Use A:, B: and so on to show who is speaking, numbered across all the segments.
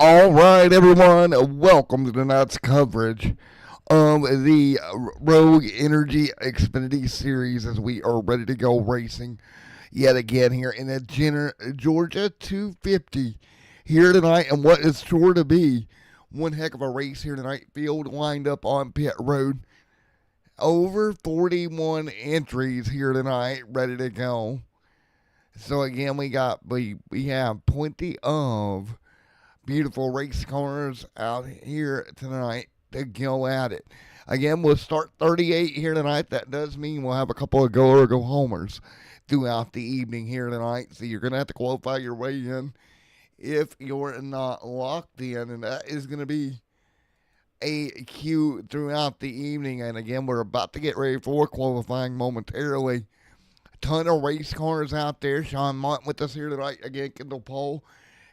A: All right, everyone, welcome to tonight's coverage of the Rogue Energy Xfinity Series as we are ready to go racing yet again here in the Georgia 250 here tonight, and what is sure to be one heck of a race here tonight. Field lined up on pit road. Over 41 entries here tonight, ready to go. So again, we have plenty of beautiful race cars out here tonight to go at it. Again, we'll start 38 here tonight. That does mean we'll have a couple of go or go homers throughout the evening here tonight. So you're going to have to qualify your way in if you're not locked in. And that is going to be a queue throughout the evening. And again, we're about to get ready for qualifying momentarily. A ton of race cars out there. Sean Mont with us here tonight. Again, Kendall Pohl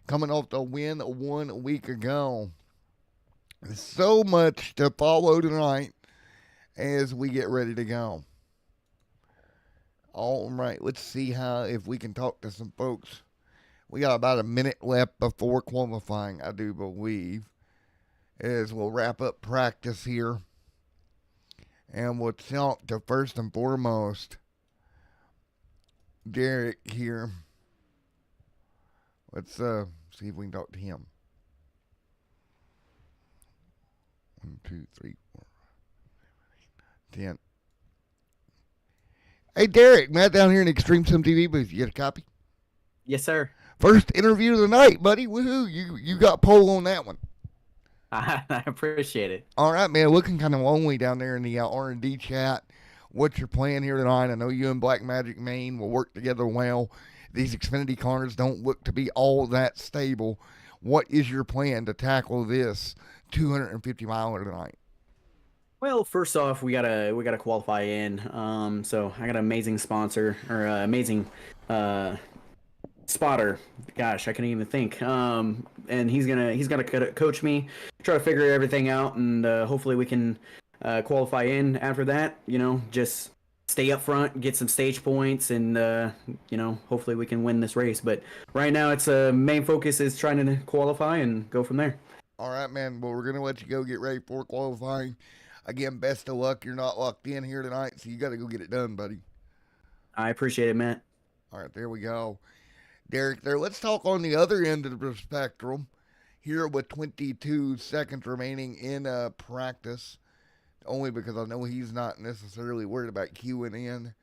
A: coming off the win 1 week ago. So much to follow tonight as we get ready to go. All right, let's see if we can talk to some folks. We got about a minute left before qualifying, I do believe, as we'll wrap up practice here. And we'll talk to first and foremost Derek here. Let's see if we can talk to him. 1, 2, 3, 4, 10. Hey, Derek, Matt down here in the Extreme Sim TV booth. You get a copy?
B: Yes, sir.
A: First interview of the night, buddy. Woohoo! You got pole on that one.
B: I appreciate it.
A: All right, man. Looking kind of lonely down there in the R&D chat. What's your plan here tonight? I know you and Black Magic Maine will work together well. These Xfinity cars don't look to be all that stable. What is your plan to tackle this 250 miler tonight?
B: Well, first off, we gotta qualify in. So I got an amazing sponsor or amazing spotter. Gosh, I can't even think. And he's gonna coach me, try to figure everything out, and hopefully we can qualify in after that. Just stay up front, get some stage points, and hopefully we can win this race. But right now, it's main focus is trying to qualify and go from there.
A: All right, man. Well, we're going to let you go get ready for qualifying. Again, best of luck. You're not locked in here tonight, so you got to go get it done, buddy.
B: I appreciate it, Matt.
A: All right, there we go. Derek there. Let's talk on the other end of the spectrum here with 22 seconds remaining in practice. Only because I know he's not necessarily worried about queuing in.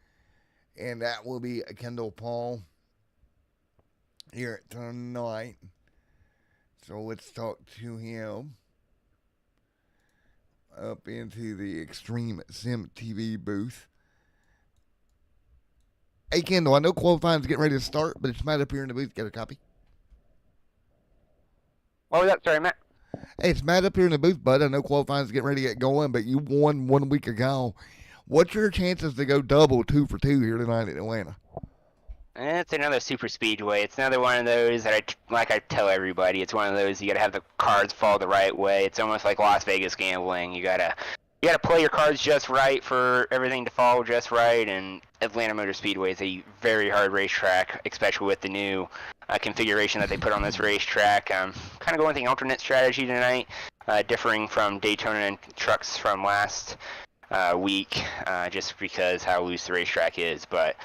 A: And that will be Kendall Pohl here tonight. So let's talk to him up into the Extreme Sim TV booth. Hey, Kendall, I know qualifying's getting ready to start, but it's Matt up here in the booth. Get a copy?
C: What was that? Sorry, Matt.
A: Hey, it's Matt up here in the booth, bud. I know qualifying's getting ready to get going, but you won 1 week ago. What's your chances to go double 2 for 2 here tonight in Atlanta?
C: It's another super speedway. It's another one of those that I tell everybody. It's one of those you gotta have the cards fall the right way. It's almost like Las Vegas gambling. You gotta play your cards just right for everything to fall just right. And Atlanta Motor Speedway is a very hard racetrack, especially with the new configuration that they put on this racetrack. Kind of going with the alternate strategy tonight, differing from Daytona and trucks from last week, just because how loose the racetrack is. But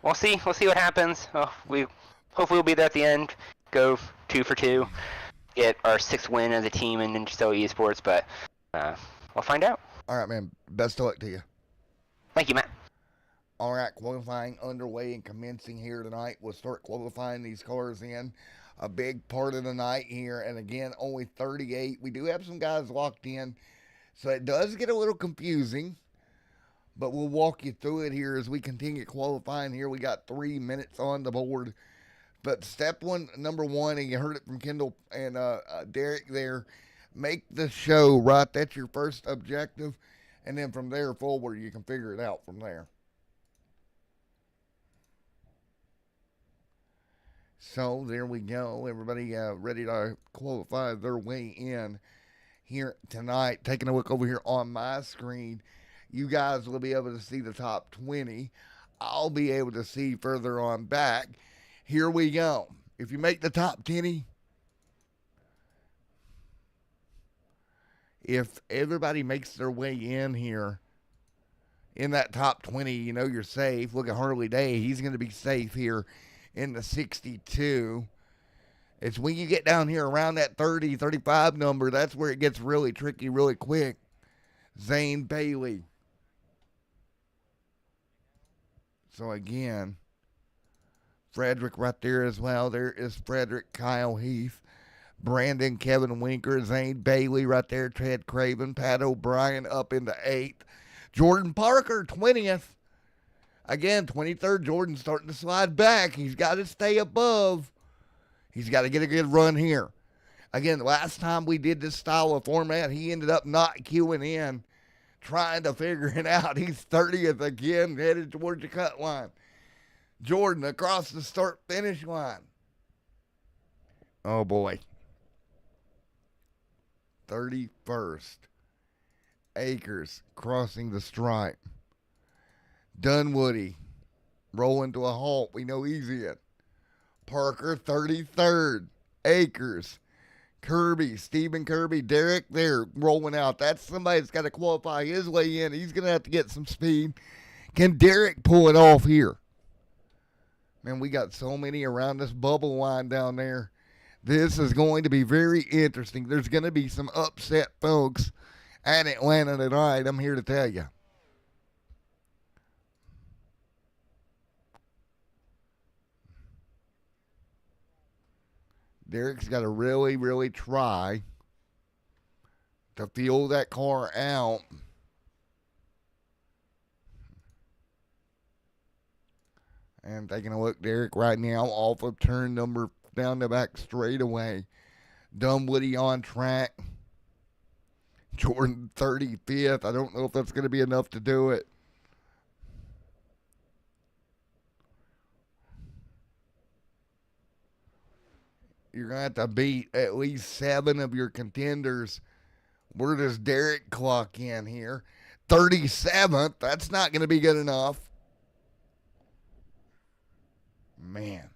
C: we'll see. We'll see what happens. Hopefully we'll be there at the end. Go 2 for 2. Get our 6th win as a team in Ninja Steel Esports. But we'll find out.
A: All right, man. Best of luck to you.
C: Thank you, Matt.
A: All right, qualifying underway and commencing here tonight. We'll start qualifying these cars in. A big part of the night here. And again, only 38. We do have some guys locked in. So it does get a little confusing. But we'll walk you through it here as we continue qualifying here. We got 3 minutes on the board. But number one, and you heard it from Kendall and Derek there, make the show right. That's your first objective. And then from there forward, you can figure it out from there. So there we go. Everybody ready to qualify their way in here tonight. Taking a look over here on my screen. You guys will be able to see the top 20. I'll be able to see further on back. Here we go. If you make the top 10, if everybody makes their way in here in that top 20, you know you're safe. Look at Harley Day. He's going to be safe here in the 62. It's when you get down here around that 30, 35 number, that's where it gets really tricky really quick. Zane Bailey. So again, Frederick right there as well. There is Frederick, Kyle Heath, Brandon, Kevin Winker, Zane Bailey right there, Ted Craven, Pat O'Brien up in the 8th. Jordan Parker, 20th. Again, 23rd, Jordan starting to slide back. He's got to stay above. He's got to get a good run here. Again, last time we did this style of format, he ended up not queuing in, trying to figure it out. He's 30th again, headed towards the cut line. Jordan across the start-finish line. Oh, boy. 31st. Akers crossing the stripe. Dunwoody rolling to a halt. We know he's in. Parker, 33rd. Akers. Kirby, Stephen Kirby, Derek there rolling out. That's somebody that's got to qualify his way in. He's going to have to get some speed. Can Derek pull it off here? Man, we got so many around this bubble line down there. This is going to be very interesting. There's going to be some upset folks at Atlanta tonight, I'm here to tell you. Derek's got to really, really try to feel that car out. And taking a look, Derek right now off of turn number down the back straightaway. Dunwoody on track. Jordan 35th. I don't know if that's going to be enough to do it. You're going to have to beat at least 7 of your contenders. Where does Derek clock in here? 37th. That's not going to be good enough. Man.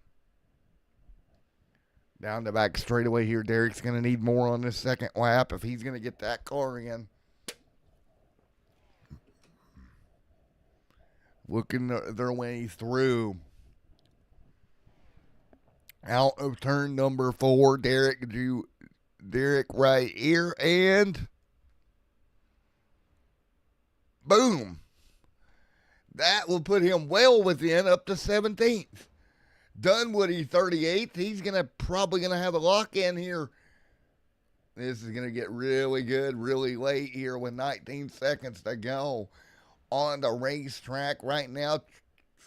A: Down the back straightaway here, Derek's going to need more on this second lap if he's going to get that car in. Looking their way through. Out of turn number 4, Derek right here, and boom. That will put him well within up to 17th. Dunwoody 38th. He's probably gonna have a lock in here. This is gonna get really good, really late here with 19 seconds to go on the racetrack right now.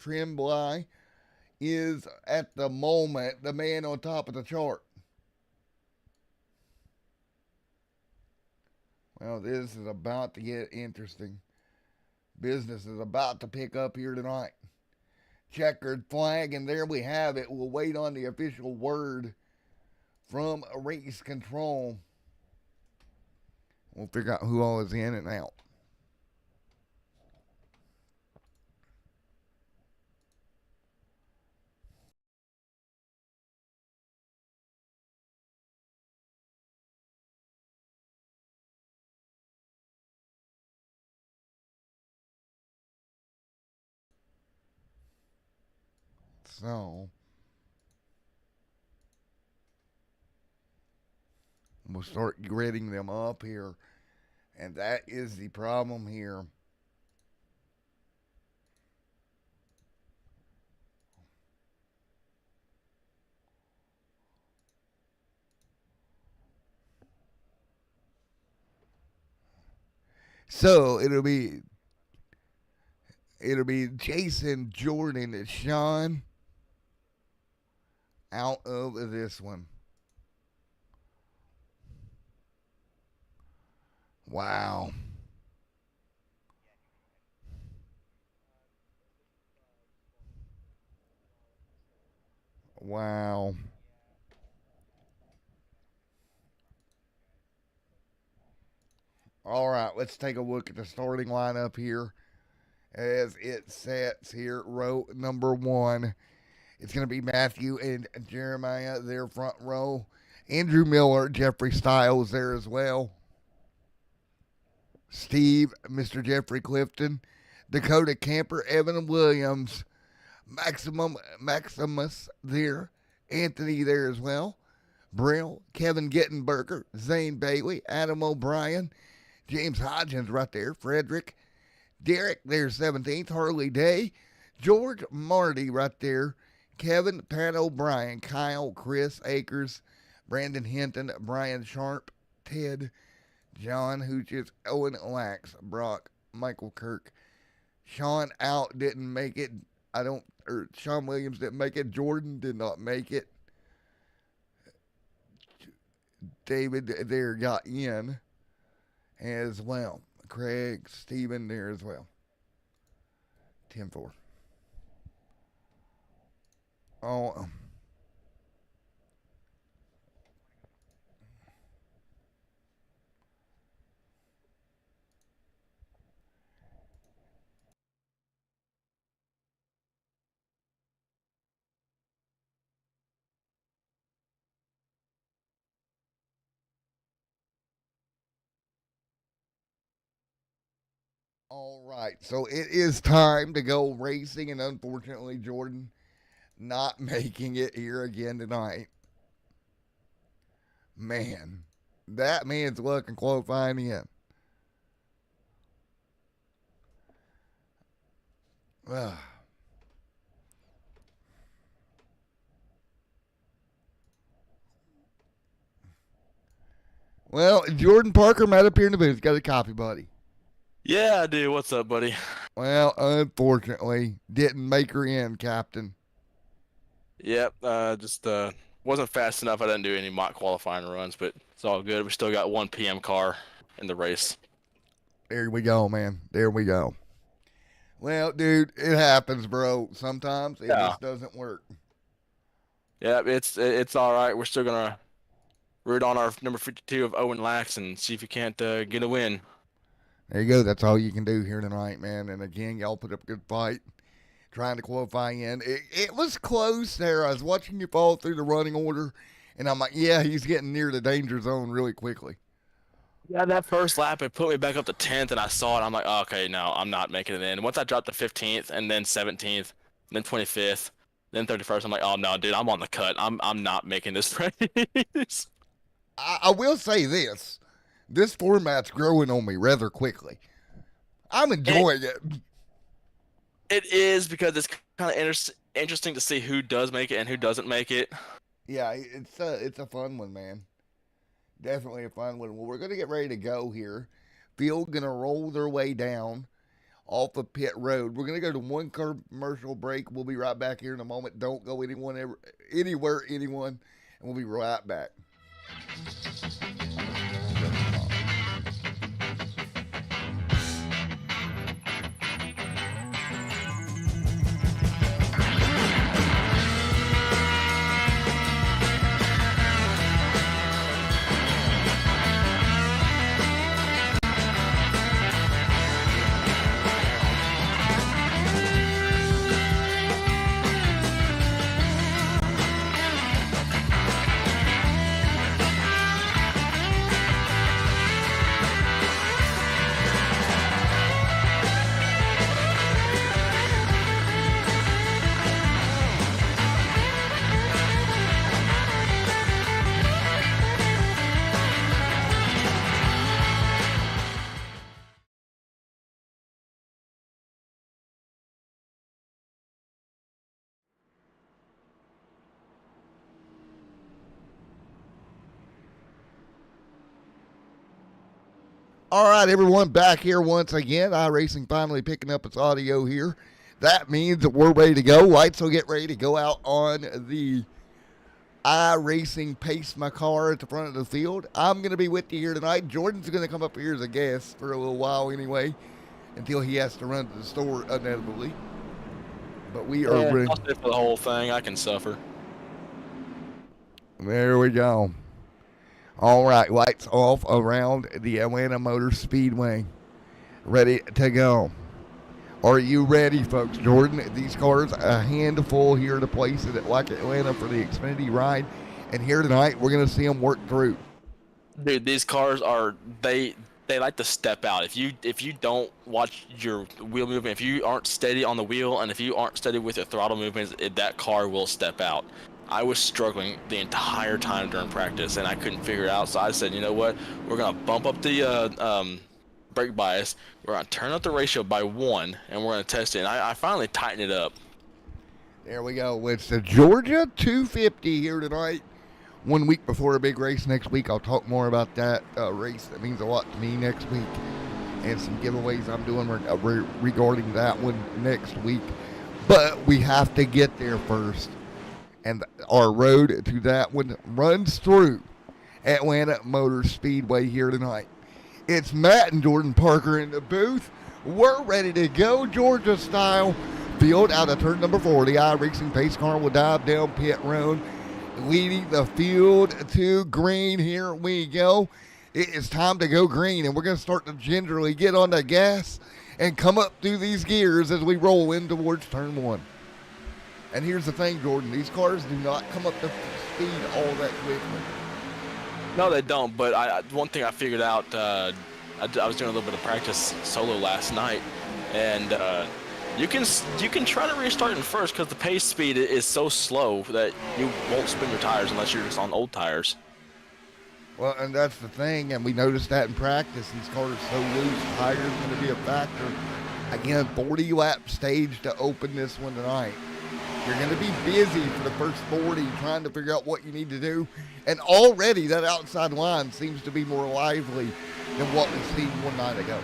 A: Tremblay is at the moment the man on top of the chart. Well, this is about to get interesting. Business is about to pick up here tonight. Checkered flag, and there we have it. We'll wait on the official word from race control. We'll figure out who all is in and out. So, we'll start grading them up here. And that is the problem here. So, it'll be Jason, Jordan, and Sean out of this one. Wow. Wow. All right, let's take a look at the starting lineup here as it sets here. Row number 1. It's going to be Matthew and Jeremiah, their front row. Andrew Miller, Jeffrey Stiles there as well. Steve, Mr. Jeffrey Clifton, Dakota Camper, Evan Williams, Maximus there, Anthony there as well, Brill, Kevin Gettenberger, Zane Bailey, Adam O'Brien, James Hodgins right there, Frederick, Derek there 17th, Harley Day, George Marty right there, Kevin, Pat O'Brien, Kyle, Chris Akers, Brandon Hinton, Brian Sharp, Ted, John Hooches, Owen Lax, Brock, Michael Kirk, Sean out didn't make it. Sean Williams didn't make it. Jordan did not make it. David there got in as well. Craig, Stephen there as well. 10-4. Oh. All right, so it is time to go racing, and unfortunately, Jordan not making it here again tonight. Man, that man's luck in qualifying in. Ah. Well, Jordan Parker might appear in the booth. Got a copy, buddy.
D: Yeah, I do. What's up, buddy?
A: Well, unfortunately, didn't make her in, Captain.
D: Yep, just wasn't fast enough. I didn't do any mock qualifying runs, but it's all good. We still got 1 p.m. car in the race.
A: There we go, man. There we go. Well, dude, it happens, bro. Sometimes it just doesn't work.
D: Yeah, it's all right. We're still gonna root on our number 52 of Owen Lax and see if you can't get a win.
A: There you go. That's all you can do here tonight, man. And again, y'all put up a good fight trying to qualify in. It was close there. I was watching you fall through the running order, and I'm like, yeah, he's getting near the danger zone really quickly.
D: Yeah, that first lap, it put me back up to 10th, and I saw it. I'm like, oh, okay, no, I'm not making it in. Once I dropped to 15th, and then 17th, then 25th, then 31st, I'm like, oh, no, dude, I'm on the cut. I'm not making this race.
A: I will say this. This format's growing on me rather quickly. I'm enjoying it.
D: It is, because it's kind of interesting to see who does make it and who doesn't make it.
A: Yeah, it's a fun one, man. Definitely a fun one. Well, we're going to get ready to go here. Field going to roll their way down off of pit road. We're going to go to one commercial break. We'll be right back here in a moment. Don't go anywhere, anyone, and we'll be right back. All right, everyone, back here once again. iRacing finally picking up its audio here. That means that we're ready to go. Lights will get ready to go out on the iRacing Pace My Car at the front of the field. I'm going to be with you here tonight. Jordan's going to come up here as a guest for a little while anyway, until he has to run to the store inevitably. But we are ready.
D: I'll stay for the whole thing. I can suffer.
A: There we go. All right, lights off around the Atlanta Motor Speedway. Ready to go. Are you ready, folks? Jordan, these cars, a handful here to places at like Atlanta for the Xfinity ride. And here tonight, we're going to see them work through.
D: Dude, these cars are, they they like to step out. If you don't watch your wheel movement, if you aren't steady on the wheel, and if you aren't steady with your throttle movements, that car will step out. I was struggling the entire time during practice, and I couldn't figure it out. So I said, you know what? We're gonna bump up the brake bias. We're gonna turn up the ratio by 1, and we're gonna test it. And I finally tightened it up.
A: There we go. It's the Georgia 250 here tonight. 1 week before a big race next week. I'll talk more about that race. That means a lot to me next week. And some giveaways I'm doing regarding that one next week. But we have to get there first. And our road to that one runs through Atlanta Motor Speedway here tonight. It's Matt and Jordan Parker in the booth. We're ready to go, Georgia style. Field out of turn number 4. The iRacing pace car will dive down pit road, leading the field to green. Here we go. It is time to go green, and we're going to start to gingerly get on the gas and come up through these gears as we roll in towards turn 1. And here's the thing, Jordan. These cars do not come up to speed all that quickly.
D: No, they don't. But one thing I figured out, I was doing a little bit of practice solo last night, and you can try to restart in first because the pace speed is so slow that you won't spin your tires unless you're just on old tires.
A: Well, and that's the thing, and we noticed that in practice. These cars are so loose, tires going to be a factor. Again, 40 lap stage to open this one tonight. You're going to be busy for the first 40 trying to figure out what you need to do. And already that outside line seems to be more lively than what we've seen one night ago.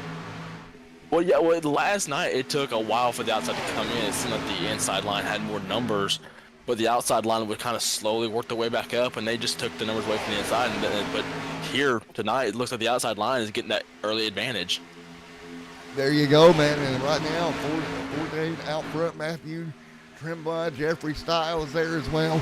D: Well, yeah, last night it took a while for the outside to come in. It seemed like the inside line had more numbers, but the outside line would kind of slowly work their way back up, and they just took the numbers away from the inside. But here tonight, it looks like the outside line is getting that early advantage.
A: There you go, man. And right now, 14 out front, Matthew Trimble, Jeffrey Styles there as well.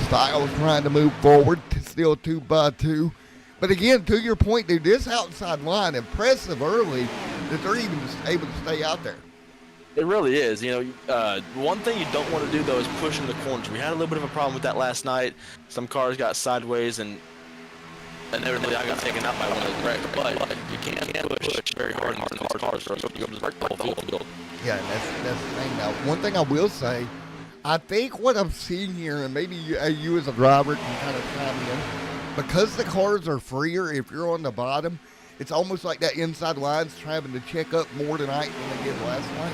A: Styles trying to move forward, still 2 by 2. But again, to your point, dude, this outside line, impressive early that they're even able to stay out there.
D: It really is. You know, one thing you don't want to do, though, is push in the corners. We had a little bit of a problem with that last night. Some cars got sideways, and everybody I got taken out by one of the wrecks. But you can't push very hard in these cars, or you go to the whole field.
A: Yeah, and that's the thing. Now, one thing I will say, I think what I'm seeing here, and maybe you as a driver can kind of chime in, because the cars are freer, if you're on the bottom, it's almost like that inside line's having to check up more tonight than they did last night,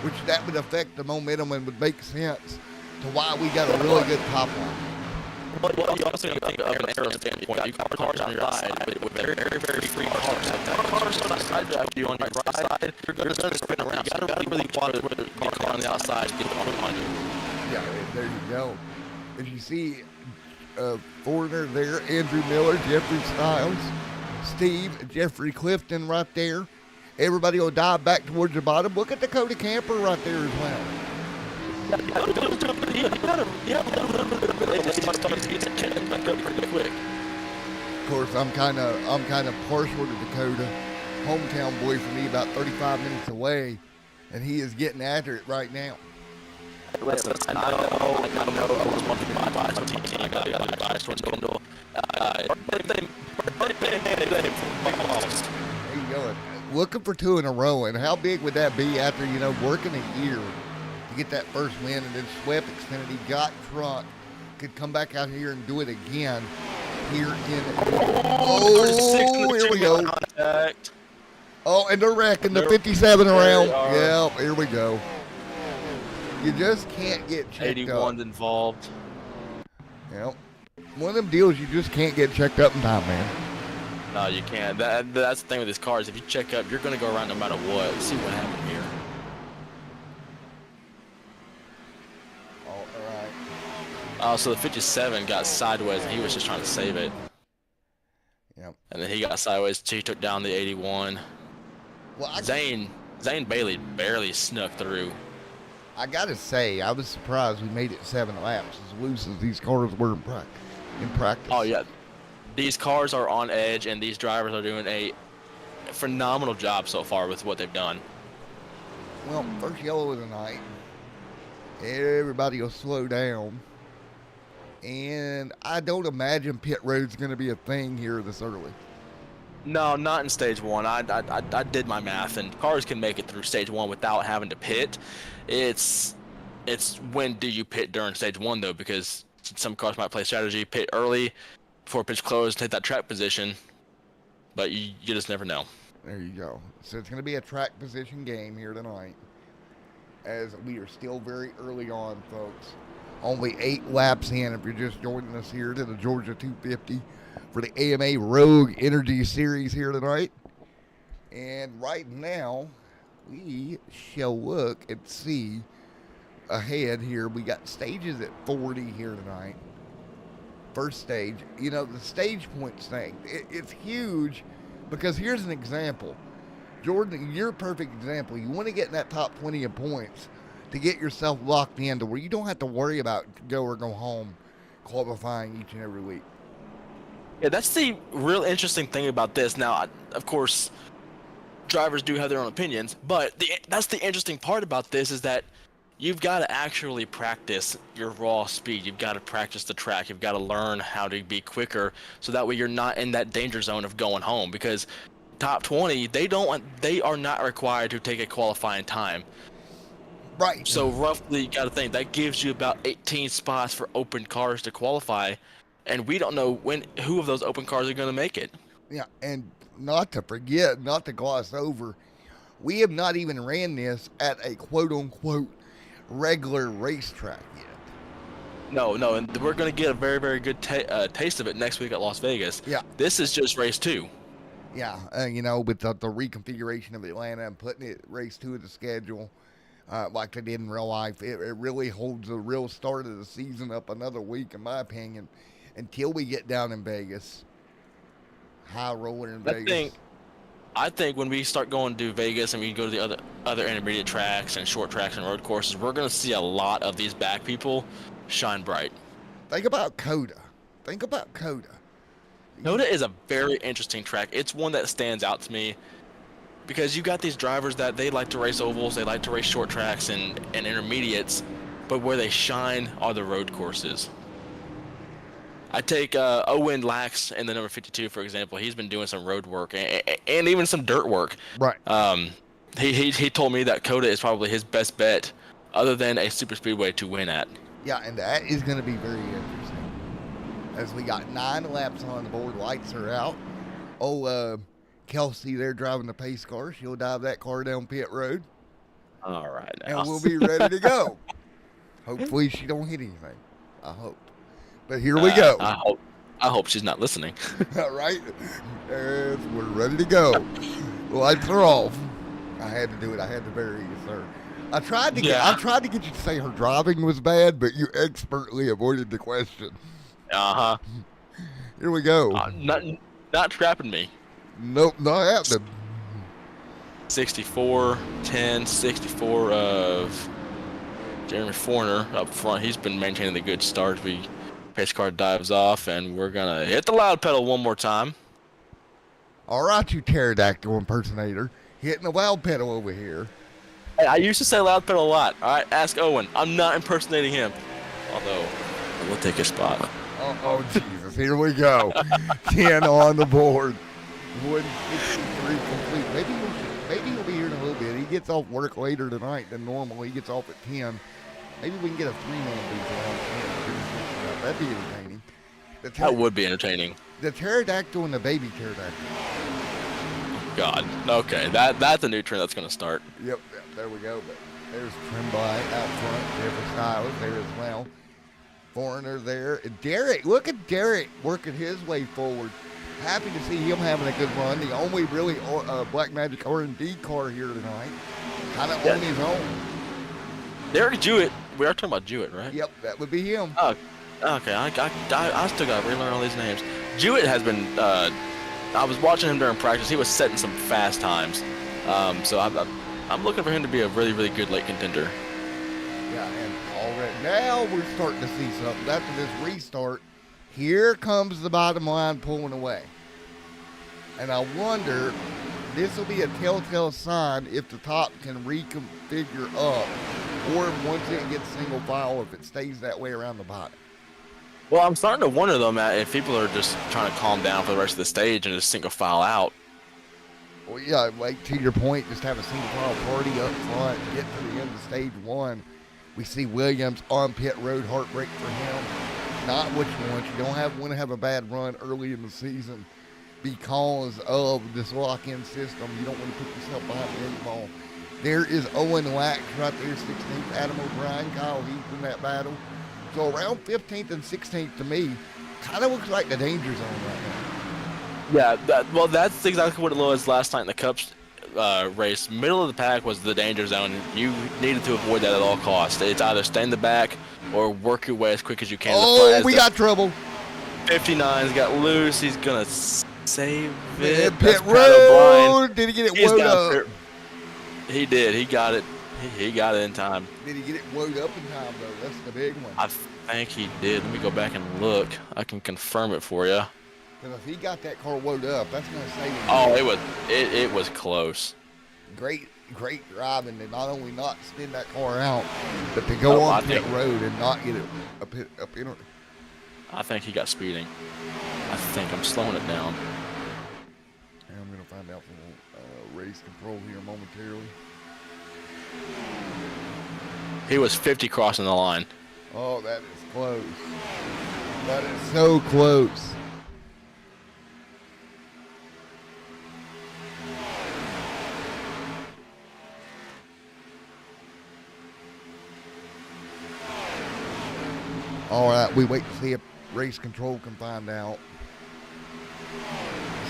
A: which that would affect the momentum and would make sense to why we got a really good top line.
D: Well, you also got to think of an aero standpoint. You got cars on your side with very, very free cars. Cars on the side of you on your right side, you're going to spin around. You got to really watch where the car on the outside is on you.
A: Yeah, there you go. If you see foreigner there, Andrew Miller, Jeffrey Styles, Steve, Jeffrey Clifton right there. Everybody will dive back towards the bottom. Look at Dakota Camper right there as well. Of course, I'm kind of partial to Dakota. Hometown boy for me, about 35 minutes away, and he is getting after it right now.
D: Listen, I know I was one of my bias team. I got bias towards Gondor.
A: There you go. Looking for 2 in a row, and how big would that be after, working a year to get that first win, and then swept Xfinity, got truck, could come back out here and do it again here in. Oh, here we go.
D: Contact.
A: Oh, and they're wrecking the 57 around. Yeah, here we go. You just can't get checked
D: 81's
A: up.
D: involved.
A: Yep. One of them deals you just can't get checked up in time, man.
D: No, you can't. That's the thing with these cars. If you check up, you're going to go around no matter what. Let's see what happened here.
A: All right.
D: So the 57 got sideways, and he was just trying to save it.
A: Yep.
D: And then he got sideways. He took down the 81.
A: Well,
D: Zane Bailey barely snuck through.
A: I gotta say, I was surprised we made it 7 laps as loose as these cars were in practice.
D: Oh yeah, these cars are on edge, and these drivers are doing a phenomenal job so far with what they've done.
A: Well, first yellow of the night. Everybody will slow down. And I don't imagine pit road's going to be a thing here this early.
D: No, not in stage 1. I did my math, and cars can make it through stage 1 without having to pit. It's when do you pit during stage 1 though, because some cars might play strategy, pit early before pitch close, take that track position, but you just never know.
A: There you go. So it's going to be a track position game here tonight, as we are still very early on, folks. Only 8 laps in if you're just joining us here to the Georgia 250 for the AMA Rogue Energy Series here tonight. And right now, we shall look and see ahead here. We got stages at 40 here tonight. First stage. You know, the stage points thing, it's huge, because here's an example. Jordan, you're a perfect example. You want to get in that top 20 of points to get yourself locked in to where you don't have to worry about go or go home qualifying each and every week.
D: Yeah, that's the real interesting thing about this. Now, of course, drivers do have their own opinions, but that's the interesting part about this, is that you've got to actually practice your raw speed. You've got to practice the track. You've got to learn how to be quicker, so that way you're not in that danger zone of going home. Because top 20, they are not required to take a qualifying time.
A: Right.
D: So roughly, you got to think that gives you about 18 spots for open cars to qualify, and we don't know who of those open cars are going to make it.
A: Yeah, and not to forget, not to gloss over, we have not even ran this at a quote-unquote regular racetrack yet.
D: No, and we're going to get a very, very good taste of it next week at Las Vegas.
A: Yeah.
D: This is just race 2.
A: Yeah, you know, with the reconfiguration of Atlanta and putting it race 2 of the schedule, like they did in real life, it really holds the real start of the season up another week, in my opinion, until we get down in Vegas. High roller in Vegas.
D: I think when we start going to Vegas and we go to the other intermediate tracks and short tracks and road courses, we're going to see a lot of these back people shine bright.
A: Think about Coda.
D: Coda is a very interesting track. It's one that stands out to me because you got these drivers that they like to race ovals, they like to race short tracks and intermediates, but where they shine are the road courses. I take Owen Lax in the number 52, for example. He's been doing some road work and even some dirt work.
A: Right.
D: He told me that Coda is probably his best bet other than a super speedway to win at.
A: Yeah, and that is going to be very interesting. As we got 9 laps on the board, lights are out. Kelsey there driving the pace car. She'll dive that car down pit road.
D: All right, now.
A: And we'll be ready to go. Hopefully she don't hit anything. I hope. But here we go.
D: I hope she's not listening.
A: All right. We're ready to go. Lights are off. I had to do it. I had to bury you, sir. I tried to get you to say her driving was bad, but you expertly avoided the question.
D: Uh-huh.
A: Here we go.
D: Not trapping me.
A: Nope, not happening.
D: 64, 10, 64 of Jeremy Forner up front. He's been maintaining the good start. Pace car dives off, and we're going to hit the loud pedal one more time.
A: All right, you pterodactyl impersonator. Hitting the loud pedal over here.
D: Hey, I used to say loud pedal a lot. All right, ask Owen. I'm not impersonating him. Although, I will take his spot.
A: Oh, Jesus. Here we go. 10 on the board. 163 complete. Maybe he'll be here in a little bit. He gets off work later tonight than normal. He gets off at 10. Maybe we can get a 3-man booth around 10. That'd be entertaining.
D: That would be entertaining.
A: The pterodactyl and the baby pterodactyl.
D: God. Okay, that's a new trend that's going to start.
A: Yep, there we go. But there's Trimby out front. Jeffrey Styles there as well. Foreigner there. Derek, look at Derek working his way forward. Happy to see him having a good run. The only really Black Magic R&D car here tonight. Kind of on his own.
D: Derek Jewett. We are talking about Jewett, right?
A: Yep, that would be him.
D: Oh, okay. I still got to relearn all these names. Jewett has been. I was watching him during practice. He was setting some fast times. So I'm looking for him to be a really, really good late contender.
A: Yeah, and already now we're starting to see something. After this restart, here comes the bottom line pulling away. And I wonder, this will be a telltale sign if the top can reconfigure up, or once it gets single file, if it stays that way around the bottom.
D: Well, I'm starting to wonder though, Matt, if people are just trying to calm down for the rest of the stage and just single file out,
A: Well, yeah, like to your point, just have a single file party up front, get to the end of stage 1. We see Williams on pit road, heartbreak for him. Not what you want. You don't want to have a bad run early in the season because of this lock-in system. You don't want to put yourself behind the eight ball. There is Owen Wax right there, 16th. Adam O'Brien, Kyle Heath in that battle. So around 15th and 16th to me, kind of looks like the danger zone right now.
D: Yeah, well, that's exactly what it was last night in the Cups race. Middle of the pack was the danger zone. You needed to avoid that at all costs. It's either stay in the back or work your way as quick as you can.
A: Oh, we got trouble.
D: 59's got loose. He's going to save it.
A: Pit road. Did he get it woed up?
D: He did. He got it. He got it in time.
A: Did he get it woed up in time, though? That's the big one.
D: I think he did. Let me go back and look. I can confirm it for you.
A: Because if he got that car woed up, that's going to save him.
D: Oh, it was close.
A: Great driving to not only not spin that car out, but to go on pit road and not get it a penalty.
D: I think he got speeding. I think I'm slowing it down.
A: And I'm going to find out from race control here momentarily.
D: He was 50 crossing the line.
A: Oh, that is close. That is so close. All right, we wait to see if race control can find out.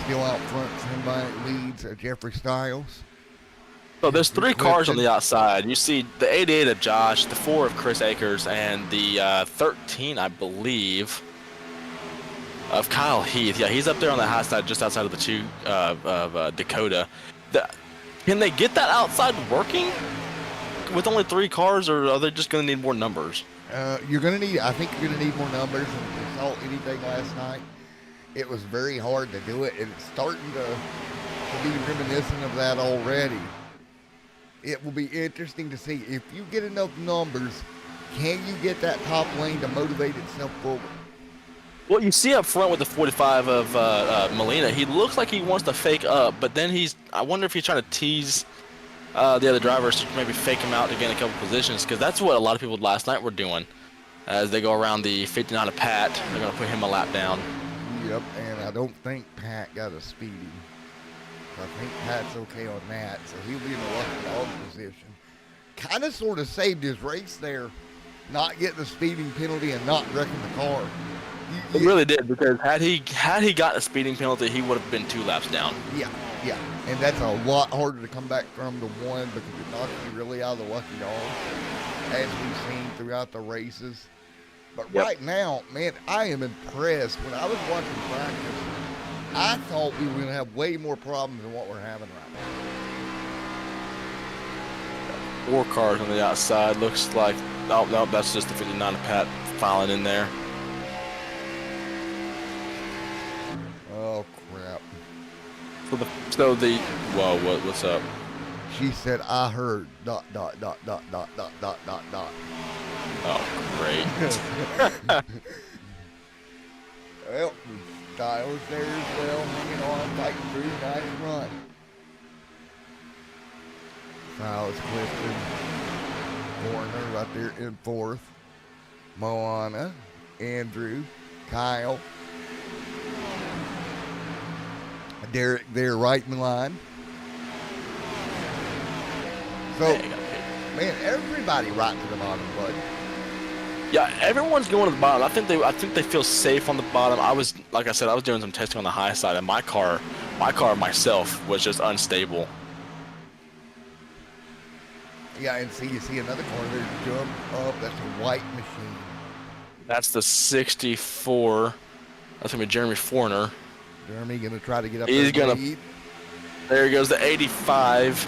A: Still out front, somebody leads Jeffrey Stiles.
D: So there's 3 cars on the outside. You see the 88 of Josh, the 4 of Chris Akers, and the 13, I believe, of Kyle Heath. Yeah, he's up there on the high side, just outside of the 2 of Dakota. Can they get that outside working with only 3 cars, or are they just going to need more numbers?
A: You're going to need, I think you're going to need more numbers. And we saw anything last night. It was very hard to do it, and it's starting to be reminiscent of that already. It will be interesting to see if you get enough numbers, can you get that top lane to motivate itself forward?
D: Well, you see up front with the 45 of Molina, he looks like he wants to fake up, but then I wonder if he's trying to tease the other drivers to maybe fake him out to gain a couple positions, because that's what a lot of people last night were doing. As they go around the 59 of Pat, they're going to put him a lap down.
A: Yep, and I don't think Pat got a speeding. I think Pat's okay on that, so he'll be in a lucky dog position. Kind of sort of saved his race there, not getting a speeding penalty and not wrecking the car.
D: It really did, because had he got a speeding penalty, he would have been 2 laps down.
A: Yeah, and that's a lot harder to come back from the 1 because it knocks you really out of the lucky dog, as we've seen throughout the races. But right now, man, I am impressed. When I was watching practice, I thought we were going to have way more problems than what we're having right now.
D: 4 cars on the outside. Looks like, no, that's just the 59 of Pat filing in there.
A: Oh, crap.
D: What's up?
A: She said, I heard ... Oh,
D: great.
A: Well, Styles there as well, hanging on, fighting through, nice run. Styles, Clifton, Warner right there in 4th. Moana, Andrew, Kyle. Derek there right in line. So, man, everybody right to the bottom, bud.
D: Yeah, everyone's going to the bottom. I think they feel safe on the bottom. Like I said, I was doing some testing on the high side, and my car myself was just unstable.
A: Yeah, and you see another car there jump up. That's a white machine.
D: That's the 64. That's gonna be Jeremy Forner.
A: Jeremy gonna try to get up.
D: He's gonna. There goes the 85.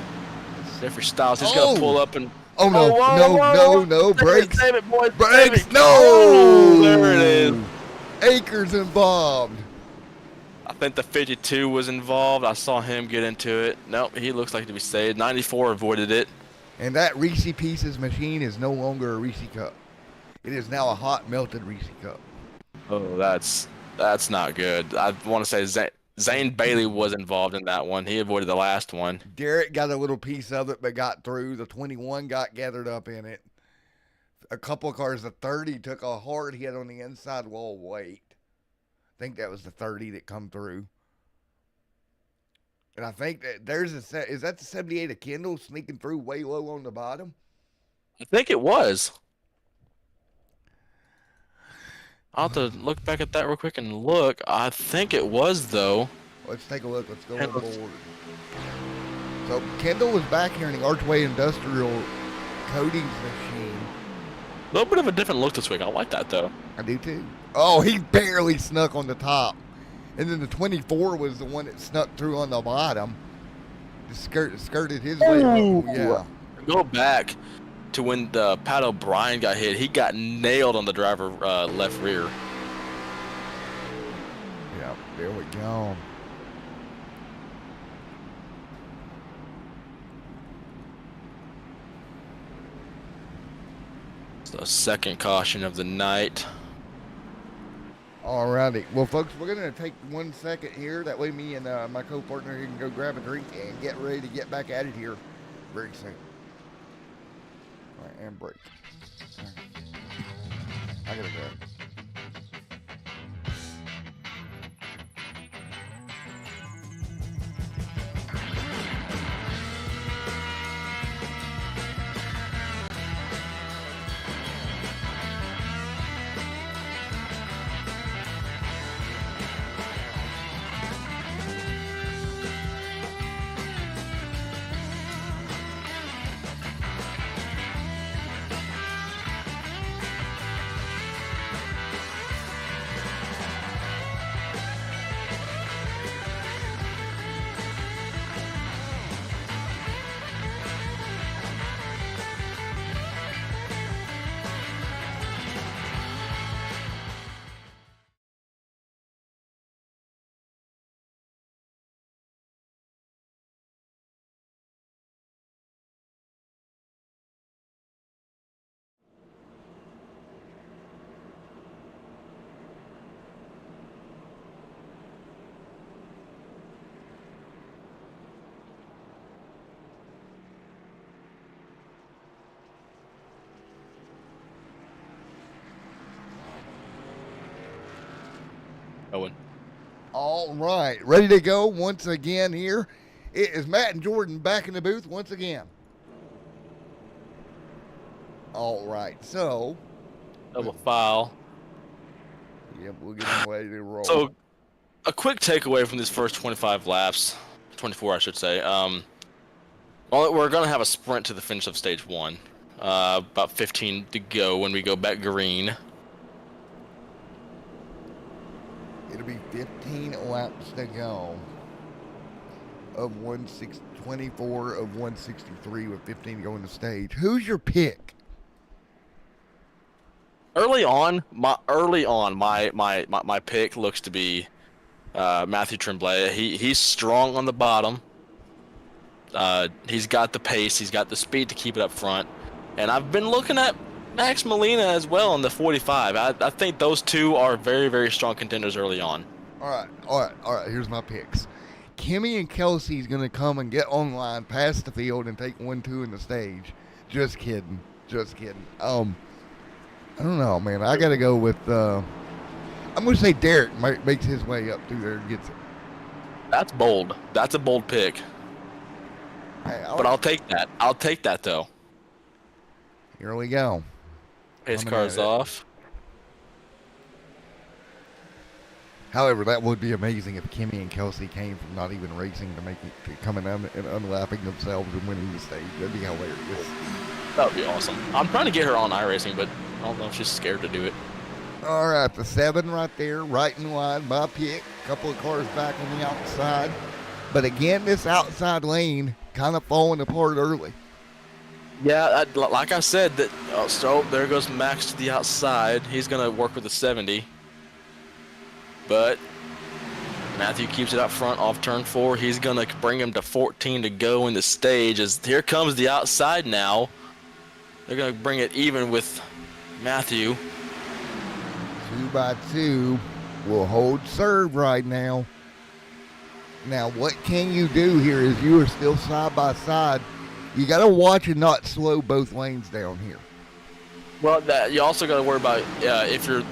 D: Jeffrey Stiles. He's gonna pull up and.
A: Oh no! No! Brakes!
D: Save it, boys!
A: Brakes!
D: Save it.
A: No!
D: Oh, there it is.
A: Akers involved.
D: I think the 52 was involved. I saw him get into it. Nope, he looks like to be saved. 94 avoided it.
A: And that Reese Pieces machine is no longer a Reese Cup. It is now a hot melted Reese Cup.
D: Oh, that's not good. I want to say Zane Bailey was involved in that one. He avoided the last one.
A: Derek got a little piece of it, but got through. The 21 got gathered up in it. A couple of cars, the 30 took a hard hit on the inside wall weight. I think that was the 30 that come through. And I think that there's is that the 78 of Kendall sneaking through way low on the bottom?
D: I think it was. I'll have to look back at that real quick and look. I think it was, though.
A: Let's take a look. Let's go on board. So Kendall was back here in the Archway Industrial Coatings machine.
D: A little bit of a different look this week. I like that, though.
A: I do too. Oh, he barely snuck on the top. And then the 24 was the one that snuck through on the bottom. Just skirted his way. Oh, yeah.
D: Go back to when Pat O'Brien got hit. He got nailed on the driver left rear.
A: Yeah, there we go.
D: It's the second caution of the night.
A: Alrighty. Well, folks, we're going to take 1 second here. That way me and my co-partner here can go grab a drink and get ready to get back at it here very soon. All right, and break. I got to go.
D: Owen.
A: All right, ready to go once again here. It is Matt and Jordan back in the booth once again. All right, so.
D: Double file.
A: Yep, we'll get them ready to roll.
D: So, a quick takeaway from these first 25 laps, 24 I should say. Well, we're going to have a sprint to the finish of stage 1. About 15 to go when we go back green.
A: It'll be 15 laps to go of 24 of 163 with 15 to go in the stage. Who's your pick?
D: Early on, my pick looks to be Matthew Tremblay. He's strong on the bottom. He's got the pace. He's got the speed to keep it up front. And I've been looking at Max Molina as well in the 45. I think those two are very, very strong contenders early on.
A: All right. Here's my picks. Kimmy and Kelsey's going to come and get online, pass the field, and take 1-2 in the stage. Just kidding. I don't know, man. I got to go with, I'm going to say Derek makes his way up through there and gets it.
D: That's bold. That's a bold pick.
A: Hey,
D: but I'll take that. I'll take that, though.
A: Here we go.
D: Pace car's off.
A: However, that would be amazing if Kimmy and Kelsey came from not even racing to make it to coming and unlapping themselves and winning the stage. That'd be hilarious.
D: That would be awesome. I'm trying to get her on iRacing, but I don't know if she's scared to do it.
A: All right, the 7 right there, right in line, my pick. A couple of cars back on the outside. But again, this outside lane kind of falling apart early.
D: Yeah, like I said, so there goes Max to the outside. He's going to work with the 70. But Matthew keeps it up front off turn 4. He's going to bring him to 14 to go in the stage. As here comes the outside now. They're going to bring it even with Matthew.
A: 2x2 will hold serve right now. Now, what can you do here is you are still side by side. You got to watch and not slow both lanes down here.
D: Well, you also got to worry about if you're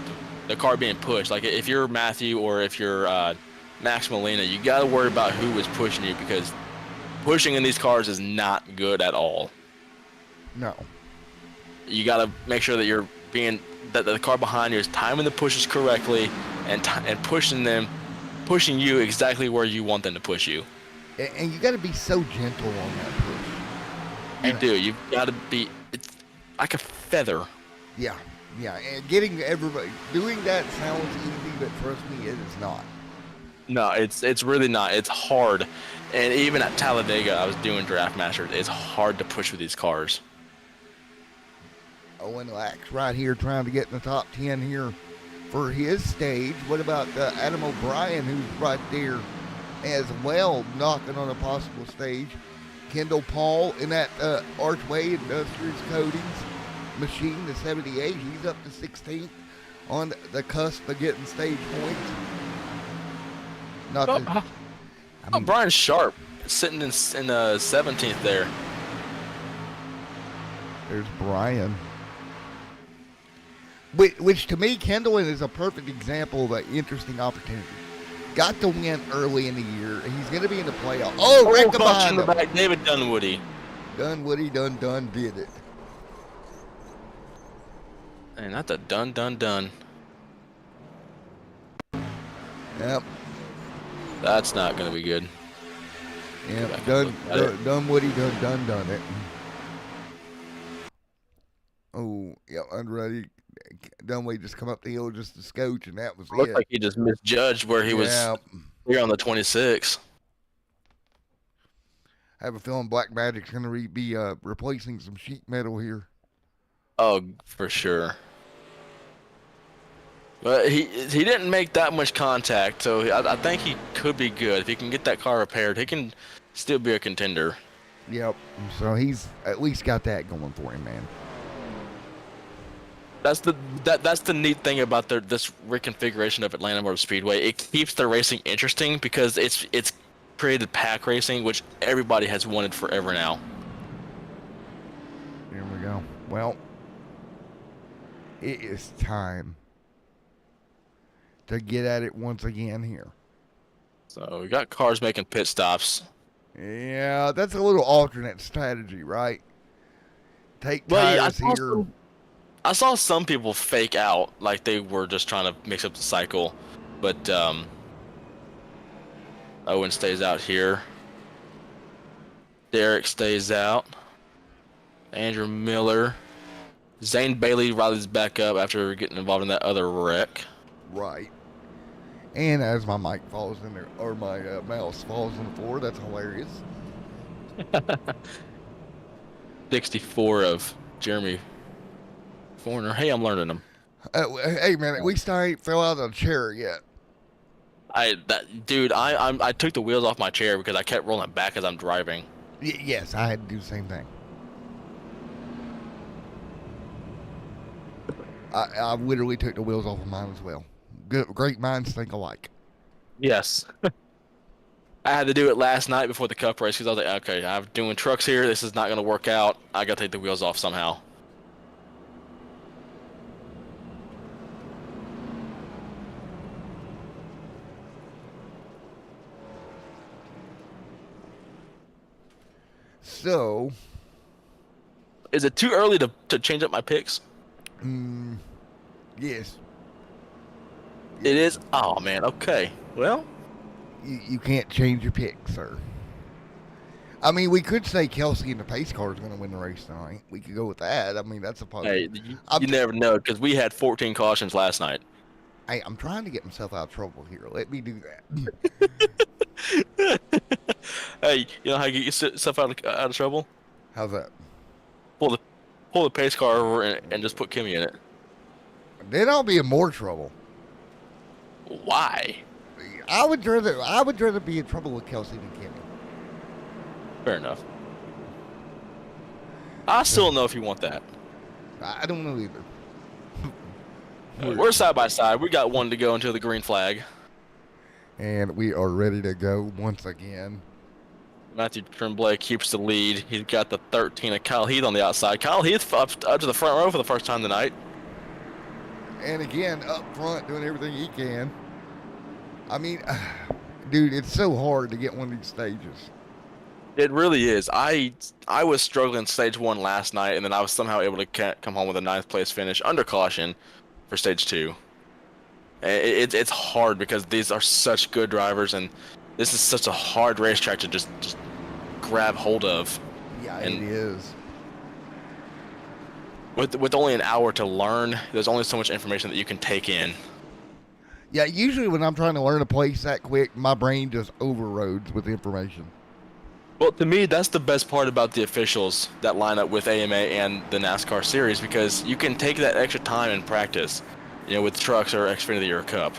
D: the car being pushed. Like if you're Matthew or if you're Max Molina, you got to worry about who is pushing you, because pushing in these cars is not good at all.
A: No.
D: You got to make sure that that the car behind you is timing the pushes correctly and pushing you exactly where you want them to push you.
A: And you got to be so gentle on that push.
D: You do. You've got to be. It's like a feather.
A: Yeah. And getting everybody doing that sounds easy, but trust me, it is not.
D: No, it's really not. It's hard. And even at Talladega, I was doing Draft Masters. It's hard to push with these cars.
A: Owen Lax right here trying to get in the top 10 here for his stage. What about Adam O'Brien, who's right there as well, knocking on a possible stage? Kendall Paul in that Archway Industrious Coatings machine, the 78. He's up to 16th on the cusp of getting stage points.
D: Brian Sharp sitting in 17th there.
A: There's Brian. Which to me, Kendall is a perfect example of an interesting opportunity. Got to win early in the year. He's going to be in the playoff. Oh, right behind him.
D: Back, David Dunwoody.
A: Dunwoody done did it.
D: And that's a done.
A: Yep.
D: That's not going to be good.
A: Yep. Dunwoody done it. Oh, yeah, unready. Dunwoody just come up the hill just to scooch, and that was
D: Looked like he just misjudged where he was here on the 26.
A: I have a feeling Black Magic's going to be replacing some sheet metal here.
D: Oh, for sure. But he didn't make that much contact, so I think he could be good. If he can get that car repaired, he can still be a contender.
A: Yep. So he's at least got that going for him, man.
D: That's the neat thing about this reconfiguration of Atlanta Motor Speedway. It keeps the racing interesting because it's created pack racing, which everybody has wanted forever now.
A: Here we go. Well, it is time to get at it once again here.
D: So we got cars making pit stops.
A: Yeah, that's a little alternate strategy, right? Take tires here.
D: I saw some people fake out like they were just trying to mix up the cycle, but Owen stays out here. Derek stays out. Andrew Miller. Zane Bailey rallies back up after getting involved in that other wreck.
A: Right. And as my mic falls in there, or my mouse falls on the floor, that's hilarious.
D: 64 of Jeremy Foreigner. Hey, I'm learning them.
A: Hey, man, we still ain't fell out of the chair yet.
D: I took the wheels off my chair because I kept rolling back as I'm driving.
A: Yes, I had to do the same thing. I literally took the wheels off of mine as well. Great minds think alike.
D: Yes. I had to do it last night before the cup race because I was like, okay, I'm doing trucks here. This is not going to work out. I got to take the wheels off somehow.
A: So,
D: is it too early to change up my picks?
A: Yes.
D: It is? Oh, man. Okay. Well,
A: you can't change your pick, sir. I mean, we could say Kelsey and the pace car is going to win the race tonight. We could go with that. I mean, that's a positive.
D: Hey, you never know because we had 14 cautions last night.
A: Hey, I'm trying to get myself out of trouble here. Let me do
D: that. Hey, you know how you get yourself out of trouble?
A: How's that?
D: Pull the pace car over and just put Kimmy in it.
A: Then I'll be in more trouble.
D: Why?
A: I would rather be in trouble with Kelsey than Kimmy.
D: Fair enough. I still don't know if you want that.
A: I don't know either.
D: We're side by side. We got one to go until the green flag.
A: And we are ready to go once again.
D: Matthew Tremblay keeps the lead. He's got the 13 of Kyle Heath on the outside. Kyle Heath up to the front row for the first time tonight.
A: And again, up front, doing everything he can. I mean, dude, it's so hard to get one of these stages.
D: It really is. I was struggling stage 1 last night, and then I was somehow able to come home with a 9th place finish under caution for stage 2. It's hard because these are such good drivers, and this is such a hard racetrack to just grab hold of.
A: Yeah,
D: and
A: it is.
D: With only an hour to learn, there's only so much information that you can take in.
A: Yeah, usually when I'm trying to learn a place that quick, my brain just overloads with information.
D: Well, to me, that's the best part about the officials that line up with AMA and the NASCAR series, because you can take that extra time and practice, with trucks or Xfinity or Cup.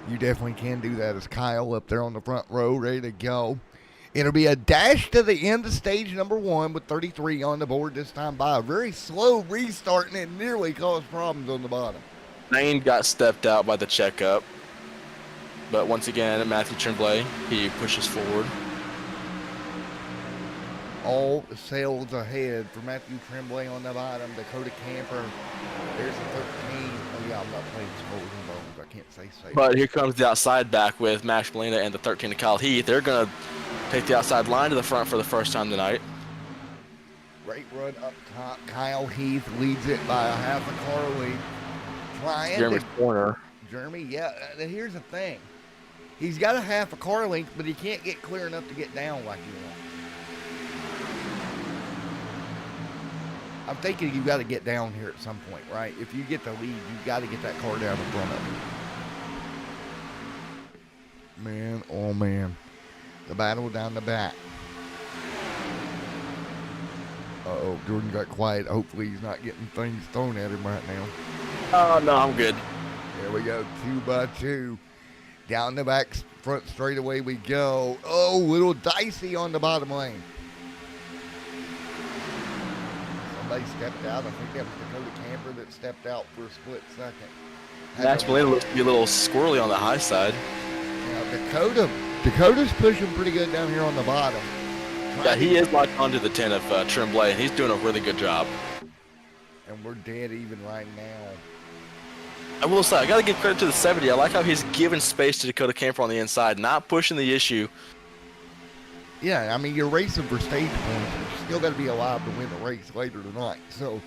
A: You definitely can do that. As Kyle up there on the front row, ready to go. It'll be a dash to the end of stage number 1 with 33 on the board this time by a very slow restart, and it nearly caused problems on the bottom.
D: Lane got stepped out by the checkup. But once again, Matthew Tremblay, he pushes forward.
A: All sails ahead for Matthew Tremblay on the bottom. Dakota Camper. There's the 13. Oh, yeah, I'm not playing Skulls and Bones. I can't say safe.
D: But here comes the outside back with Max Molina and the 13 of Kyle Heath. They're going to take the outside line to the front for the first time tonight.
A: Great run up top. Kyle Heath leads it by a half a car lead.
D: Jeremy's corner.
A: Jeremy, yeah. Here's the thing. He's got a half a car length, but he can't get clear enough to get down like he wants. I'm thinking you've got to get down here at some point, right? If you get the lead, you've got to get that car down in front of you. Man, oh man. The battle down the back. Uh-oh, Jordan got quiet. Hopefully he's not getting things thrown at him right now.
D: Oh, no, I'm good.
A: There we go, 2 by 2. Down the back front straightaway we go. Oh, little dicey on the bottom lane. Somebody stepped out. I think that was Dakota Camper that stepped out for a split second.
D: Max Molina looks to be a little squirrely on the high side.
A: Now Dakota's pushing pretty good down here on the bottom.
D: Yeah, he is locked onto the 10 of Tremblay, and he's doing a really good job.
A: And we're dead even right now.
D: I will say, I got to give credit to the 70. I like how he's giving space to Dakota Camper on the inside, not pushing the issue.
A: Yeah, I mean, you're racing for stage points, but you still got to be alive to win the race later tonight. So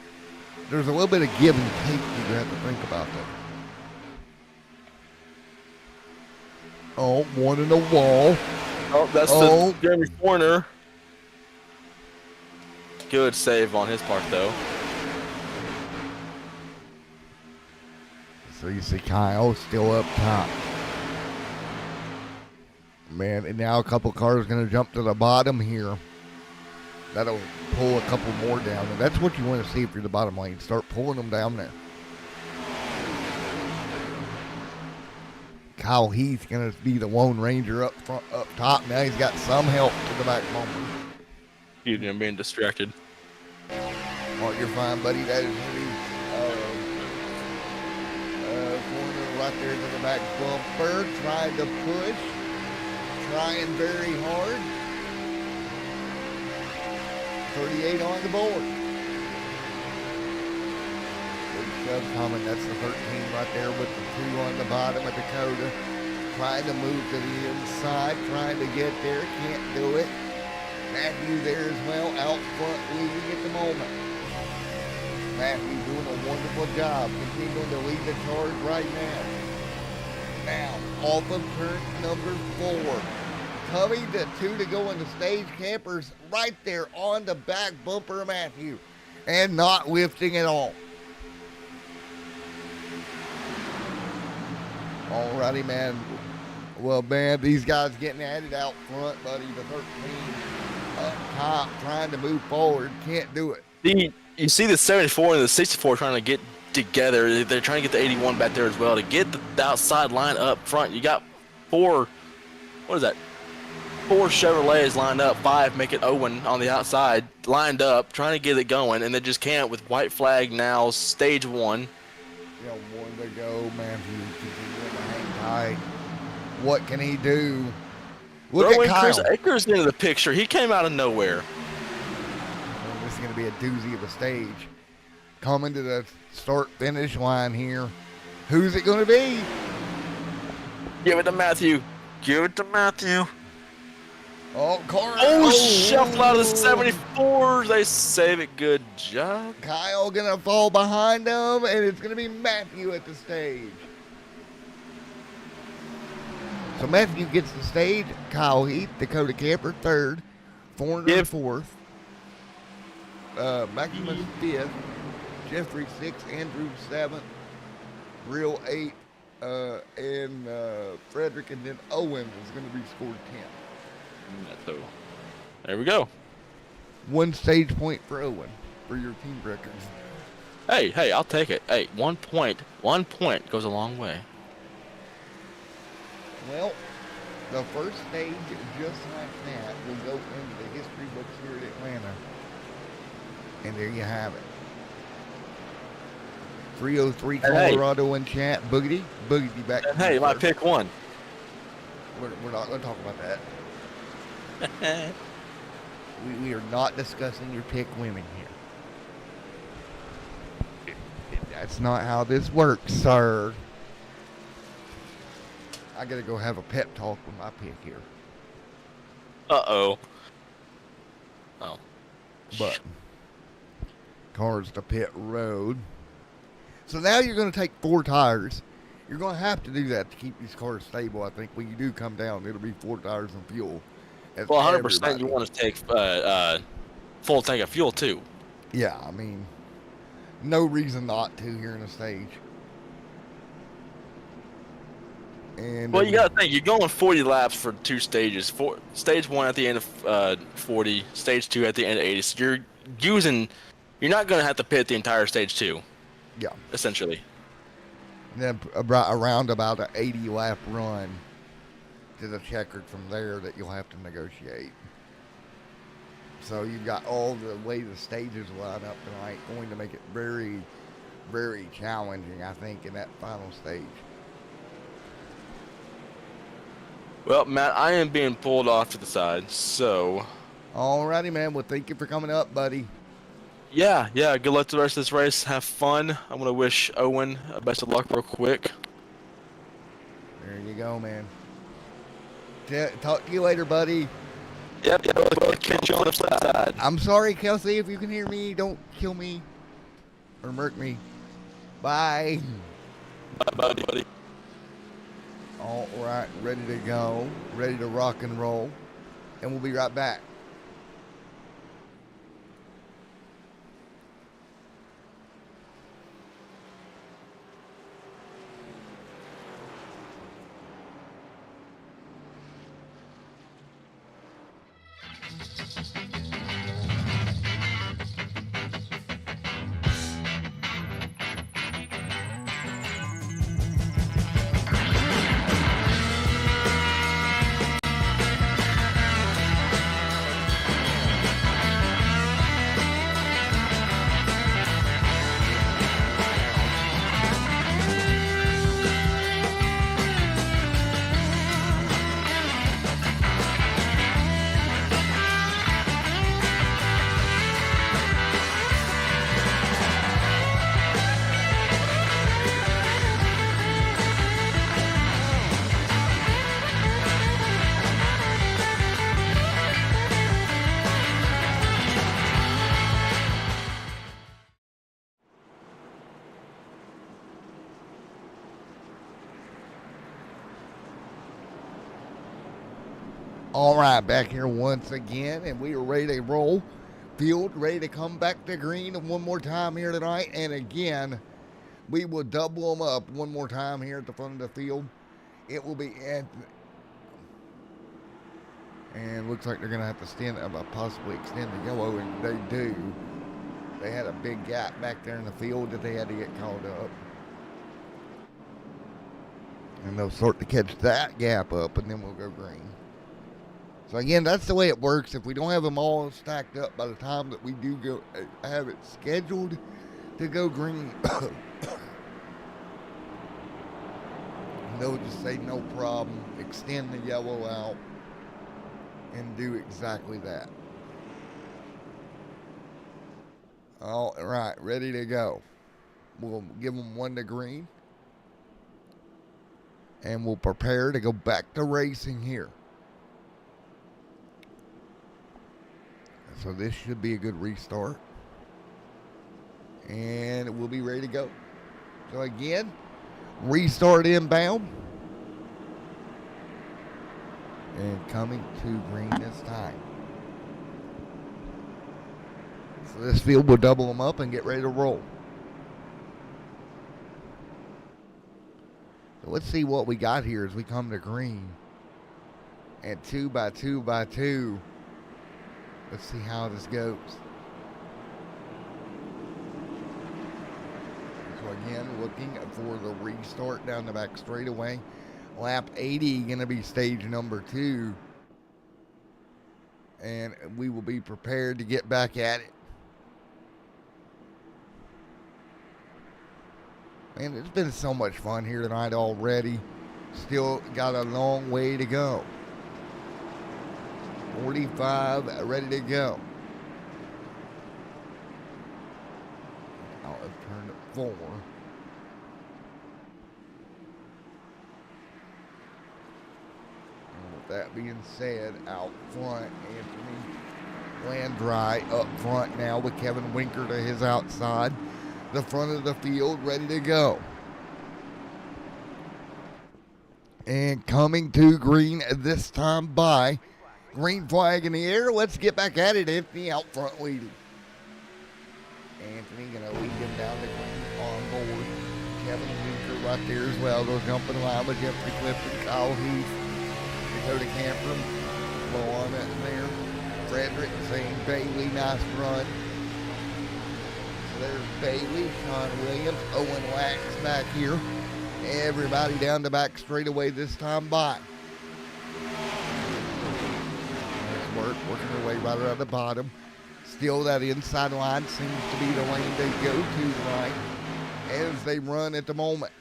A: there's a little bit of give and take you have to think about that. Oh, one in the wall.
D: Oh, that's the Jeremy corner. Good save on his part, though.
A: So you see Kyle still up top. Man, and now a couple cars going to jump to the bottom here. That'll pull a couple more down. And that's what you want to see if you're the bottom lane. Start pulling them down there. Kyle Heath going to be the Lone Ranger up front, up top. Now he's got some help to the back bumper.
D: Excuse me, I'm being distracted.
A: Oh, you're fine, buddy. That is heavy. Corner right there to the back bumper. Trying to push. Trying very hard. 38 on the board. Big shove coming. That's the 13 right there with the 2 on the bottom of Dakota. Trying to move to the inside. Trying to get there. Can't do it. Matthew there as well. Out front leading at the moment. Matthew doing a wonderful job. Continuing to lead the charge right now. Now, off of turn number 4. Coming to 2 to go in the stage. Campers right there on the back bumper of Matthew. And not lifting at all. Alrighty, man. Well, man, these guys getting at it out front, buddy. The 13 up top trying to move forward. Can't do it.
D: You see the 74 and the 64 trying to get together. They're trying to get the 81 back there as well to get the outside line up front. You got 4 Chevrolets lined up, 5 make it Owen on the outside, lined up, trying to get it going, and they just can't with white flag now, stage 1.
A: Yeah, 1 to go. Matthew continuing to hang right. What can he do? Look
D: Throw
A: at
D: in
A: Kyle.
D: Chris Akers into the picture. He came out of nowhere.
A: Oh, this is going to be a doozy of a stage. Coming to the start-finish line here. Who's it going to be?
D: Give it to Matthew. Give it to Matthew.
A: Oh, Carl.
D: Oh, shuffle out of the 74s. They save it. Good job.
A: Kyle going to fall behind him, and it's going to be Matthew at the stage. So Matthew gets the stage. Kyle Heath, Dakota Camper, third. Foreigner, fourth. Maximus, fifth. Jeffrey, sixth. Andrew, seventh. Real, eighth. And Frederick, and then Owen is going to be scored 10th.
D: So, there we go.
A: One stage point for Owen for your team records.
D: Hey, I'll take it. Hey, 1 point. 1 point goes a long way.
A: Well, the first stage, just like that, will go into the history books here at Atlanta. And there you have it. 303 Colorado in chat. Boogity back.
D: Hey, you might pick one.
A: We're not going to talk about that. we are not discussing your pick women here. That's not how this works, sir. I got to go have a pep talk with my pick here.
D: Uh-oh. Oh.
A: But cars to pit road. So now you're going to take 4 tires. You're going to have to do that to keep these cars stable. I think when you do come down, it'll be 4 tires and fuel. That's
D: Well, 100%
A: everybody.
D: you want to take full tank of fuel, too.
A: Yeah, I mean, no reason not to here in the stage. And
D: Well, you got to think, you're going 40 laps for 2 stages. Stage 1 at the end of 40, stage 2 at the end of 80. So you're not going to have to pit the entire stage 2.
A: Yeah.
D: Essentially.
A: And then around about an 80 lap run to the checkered from there that you'll have to negotiate. So you've got all the way the stages line up tonight going to make it very, very challenging, I think, in that final stage.
D: Well, Matt, I am being pulled off to the side, so...
A: Alrighty, man. Well, thank you for coming up, buddy.
D: Yeah, good luck to the rest of this race. Have fun. I'm going to wish Owen best of luck real quick.
A: There you go, man. Talk to you later, buddy.
D: Yep, we'll catch you on the flip side.
A: I'm sorry, Kelsey, if you can hear me. Don't kill me or murk me. Bye.
D: Bye, buddy.
A: All right, ready to go. Ready to rock and roll. And we'll be right back. All right, back here once again, and we are ready to roll. Field ready to come back to green one more time here tonight, and again, we will double them up one more time here at the front of the field. It will be and looks like they're going to have to possibly extend the yellow, and they do. They had a big gap back there in the field that they had to get called up. And they'll sort to catch that gap up, and then we'll go green. So again, that's the way it works. If we don't have them all stacked up by the time that we do go have it scheduled to go green, they'll just say no problem, extend the yellow out, and do exactly that. All right, ready to go. We'll give them 1 to green. And we'll prepare to go back to racing here. So this should be a good restart. And we'll be ready to go. So again, restart inbound. And coming to green this time. So this field will double them up and get ready to roll. So let's see what we got here as we come to green. And 2 by 2 by 2. Let's see how this goes. So again, looking for the restart down the back straightaway. Lap 80 going to be stage number 2. And we will be prepared to get back at it. Man, it's been so much fun here tonight already. Still got a long way to go. 45 ready to go. I'll turn it 4. And with that being said, out front, Anthony Landry up front now with Kevin Winker to his outside. The front of the field ready to go. And coming to green this time by. Green flag in the air. Let's get back at it. Anthony out front leading. Anthony going to lead him down the green on board. Kevin Winker right there as well. They'll jump in line with Jeffrey Clifton, Kyle Heath, Dakota Camper. Low on it there. Frederick, Zane Bailey, nice run. There's Bailey, Sean Williams, Owen Wax back here. Everybody down the back straightaway this time by. Nice working their way right around the bottom. Still that inside line seems to be the lane they go to tonight as they run at the moment.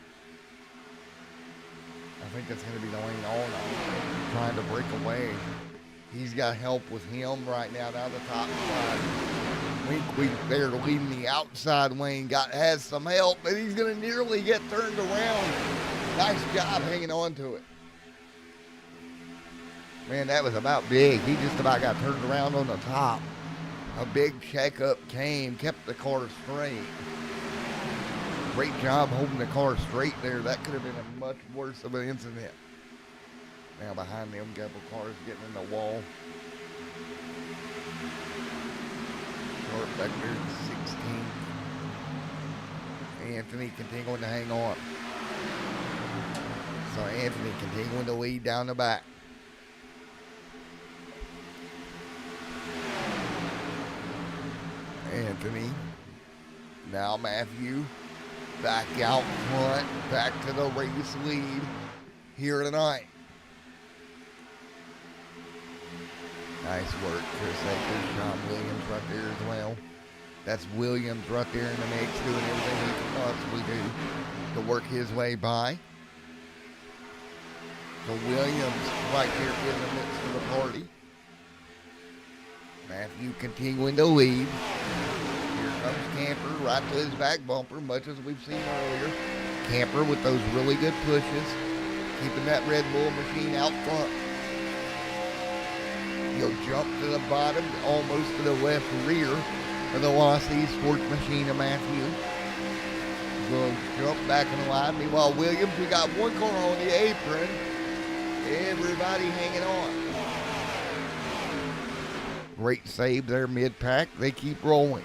A: I think that's going to be the lane all night. Trying to break away. He's got help with him right now down the top side. Week there leading the outside lane, has some help, but he's going to nearly get turned around. Nice job hanging on to it. Man, that was about big. He just about got turned around on the top. A big checkup came, kept the car straight. Great job holding the car straight there. That could have been a much worse of an incident. Now behind them, couple cars getting in the wall. Short back there at 16. Anthony continuing to hang on. So Anthony continuing to lead down the back. Anthony. Now Matthew back out front, back to the race lead here tonight. Nice work, Chris Akers, Sean Williams right there as well. That's Williams right there in the mix, doing everything he can possibly do to work his way by. So Williams right there in the midst of the party. Matthew continuing to lead. Here comes Camper right to his back bumper, much as we've seen earlier. Camper with those really good pushes, keeping that Red Bull machine out front. He'll jump to the bottom, almost to the left rear of the Lossy Sports Machine of Matthew. Will jump back in the line. Meanwhile, Williams, we got one car on the apron. Everybody hanging on. Great save there mid-pack. They keep rolling.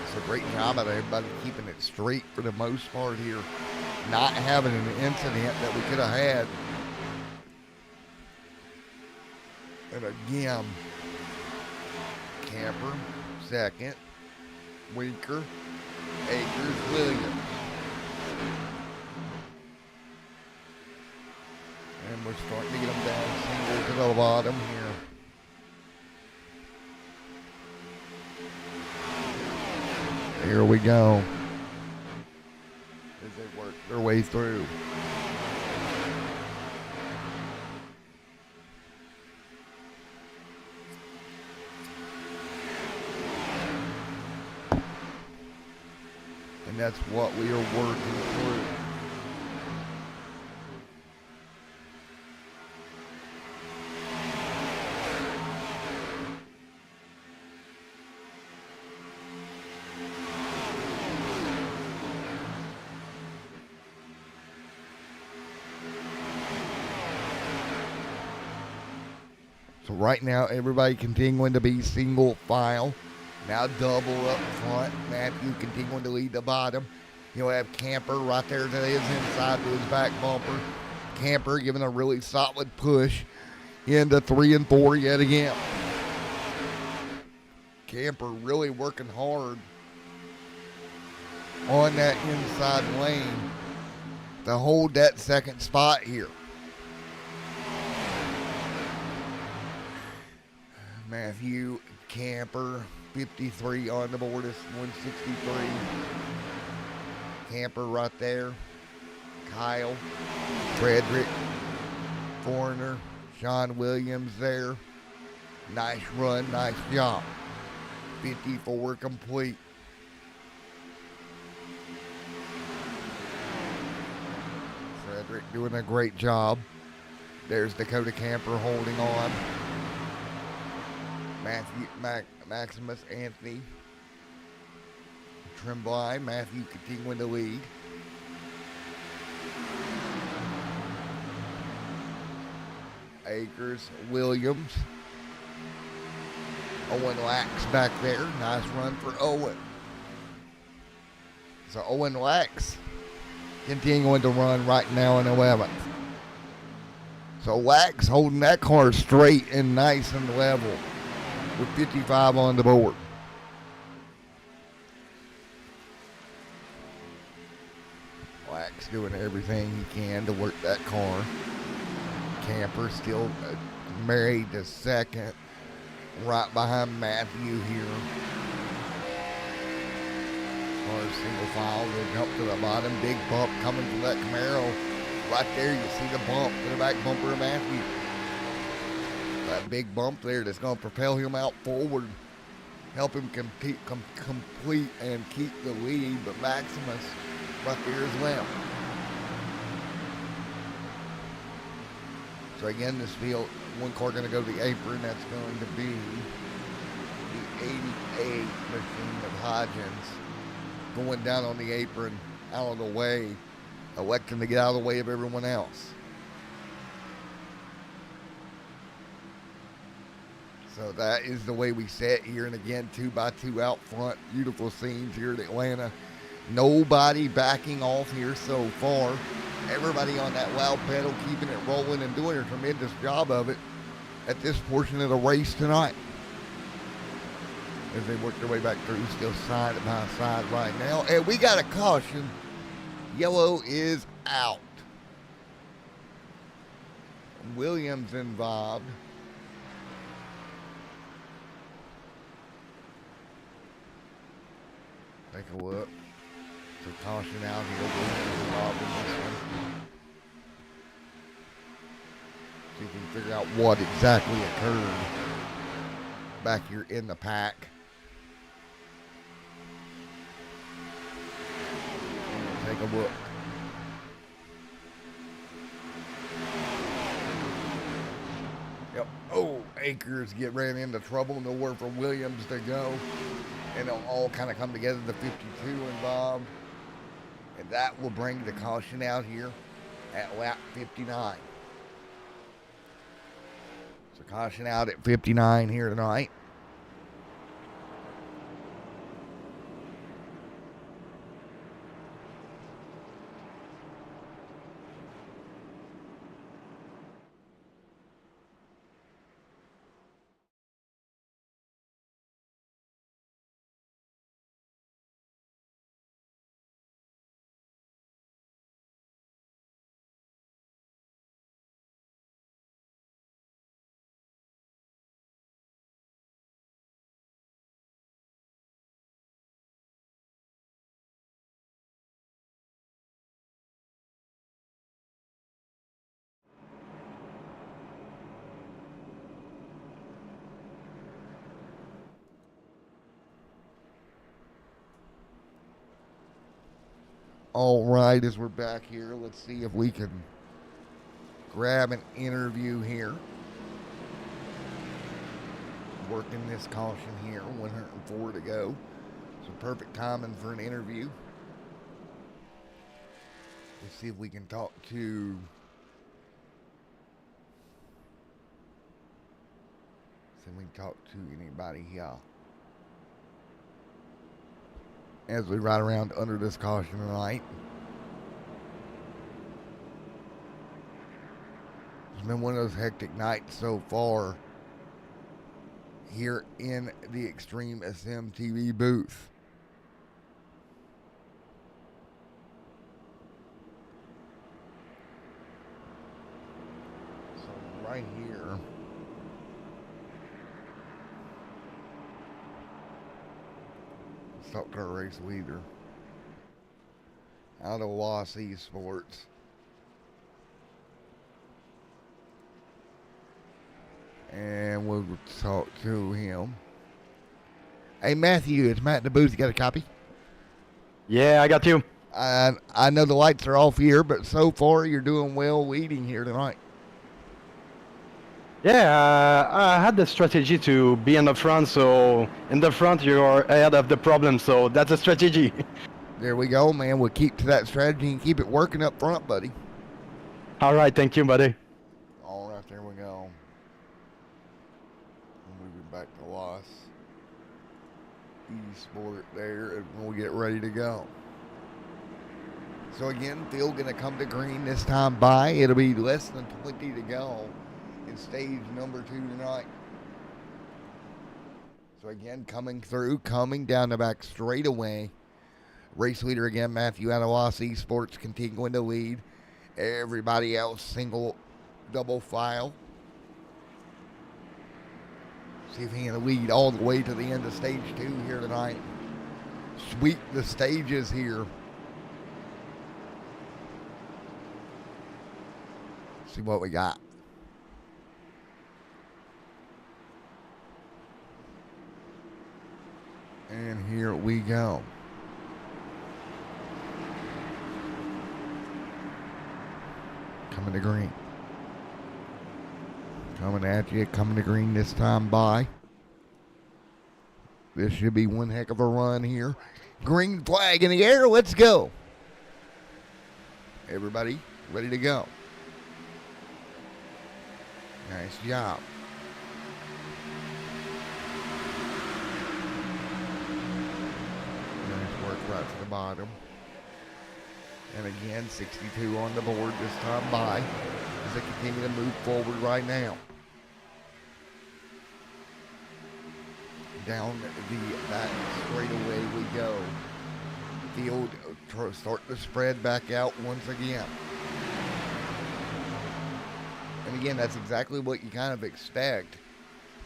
A: It's a great job of everybody keeping it straight for the most part here. Not having an incident that we could have had. And again, Camper, second. Winker, Akers, Williams. And we're starting to get them down single to the bottom here. Here we go. As they work their way through. And that's what we are working through. So right now, everybody continuing to be single file. Now double up front. Matthew continuing to lead the bottom. You'll have Camper right there to his inside to his back bumper. Camper giving a really solid push into 3 and 4 yet again. Camper really working hard on that inside lane to hold that second spot here. Matthew, Camper, 53 on the board is 163. Camper right there. Kyle, Frederick, Foreigner, Sean Williams there. Nice run, nice job. 54 complete. Frederick doing a great job. There's Dakota Camper holding on. Maximus Anthony Tremblay. Matthew continuing to lead. Akers, Williams. Owen Lax back there. Nice run for Owen. So Owen Lax continuing to run right now in 11th. So Lax holding that car straight and nice and level with 55 on the board. Lax doing everything he can to work that car. Camper still married to second, right behind Matthew here. Car single file, they jump to the bottom, big bump coming from that Camaro. Right there, you see the bump to the back bumper of Matthew. That big bump there that's going to propel him out forward, help him complete and keep the lead, but Maximus right there is left. So again, this field, one car going to go to the apron. That's going to be the 88 machine of Hodgins going down on the apron, out of the way, electing to get out of the way of everyone else. So that is the way we set here. And again, 2x2 out front. Beautiful scenes here at Atlanta. Nobody backing off here so far. Everybody on that loud pedal, keeping it rolling and doing a tremendous job of it at this portion of the race tonight. As they work their way back through, still side by side right now. And we got a caution. Yellow is out. Williams involved. Take a look. So caution out here. Williams involved in this one. So you can figure out what exactly occurred back here in the pack. Take a look. Yep. Oh, Akers ran into trouble. Nowhere for Williams to go. And they'll all kind of come together. The 52 involved. And that will bring the caution out here at lap 59. So caution out at 59 here tonight. All right, as we're back here, let's see if we can grab an interview here. Working this caution here, 104 to go. So perfect timing for an interview. Let's see if we can talk to anybody here. As we ride around under this caution tonight. It's been one of those hectic nights so far here in the Extreme SM TV booth. So right here, let's talk to our race leader out of Wassy Sports. And we'll talk to him. Hey, Matthew, it's Matt in the booth. You got a copy?
E: Yeah, I got you.
A: I know the lights are off here, but so far you're doing well leading here tonight.
E: Yeah, I had the strategy to be in the front, so in the front you're ahead of the problem, so that's a strategy.
A: There we go, man. We'll keep to that strategy and keep it working up front, buddy.
E: All right, thank you, buddy.
A: All right, there we go. Moving back to Loss Esport there, and we'll get ready to go. So again, field going to come to green this time by. It'll be less than 20 to go in stage number 2 tonight. So again, coming through, coming down the back straightaway. Race leader again, Matthew out of Loss Esports, continuing to lead. Everybody else single, double file. See if he can lead all the way to the end of stage 2 here tonight. Sweep the stages here. See what we got. And here we go. Coming to green. Coming at you, coming to green this time by. This should be one heck of a run here. Green flag in the air, let's go. Everybody ready to go. Nice job. Nice work right to the bottom. And again, 62 on the board this time by as they continue to move forward right now. Down the back straightaway we go. Field start to spread back out once again. And again, that's exactly what you kind of expect.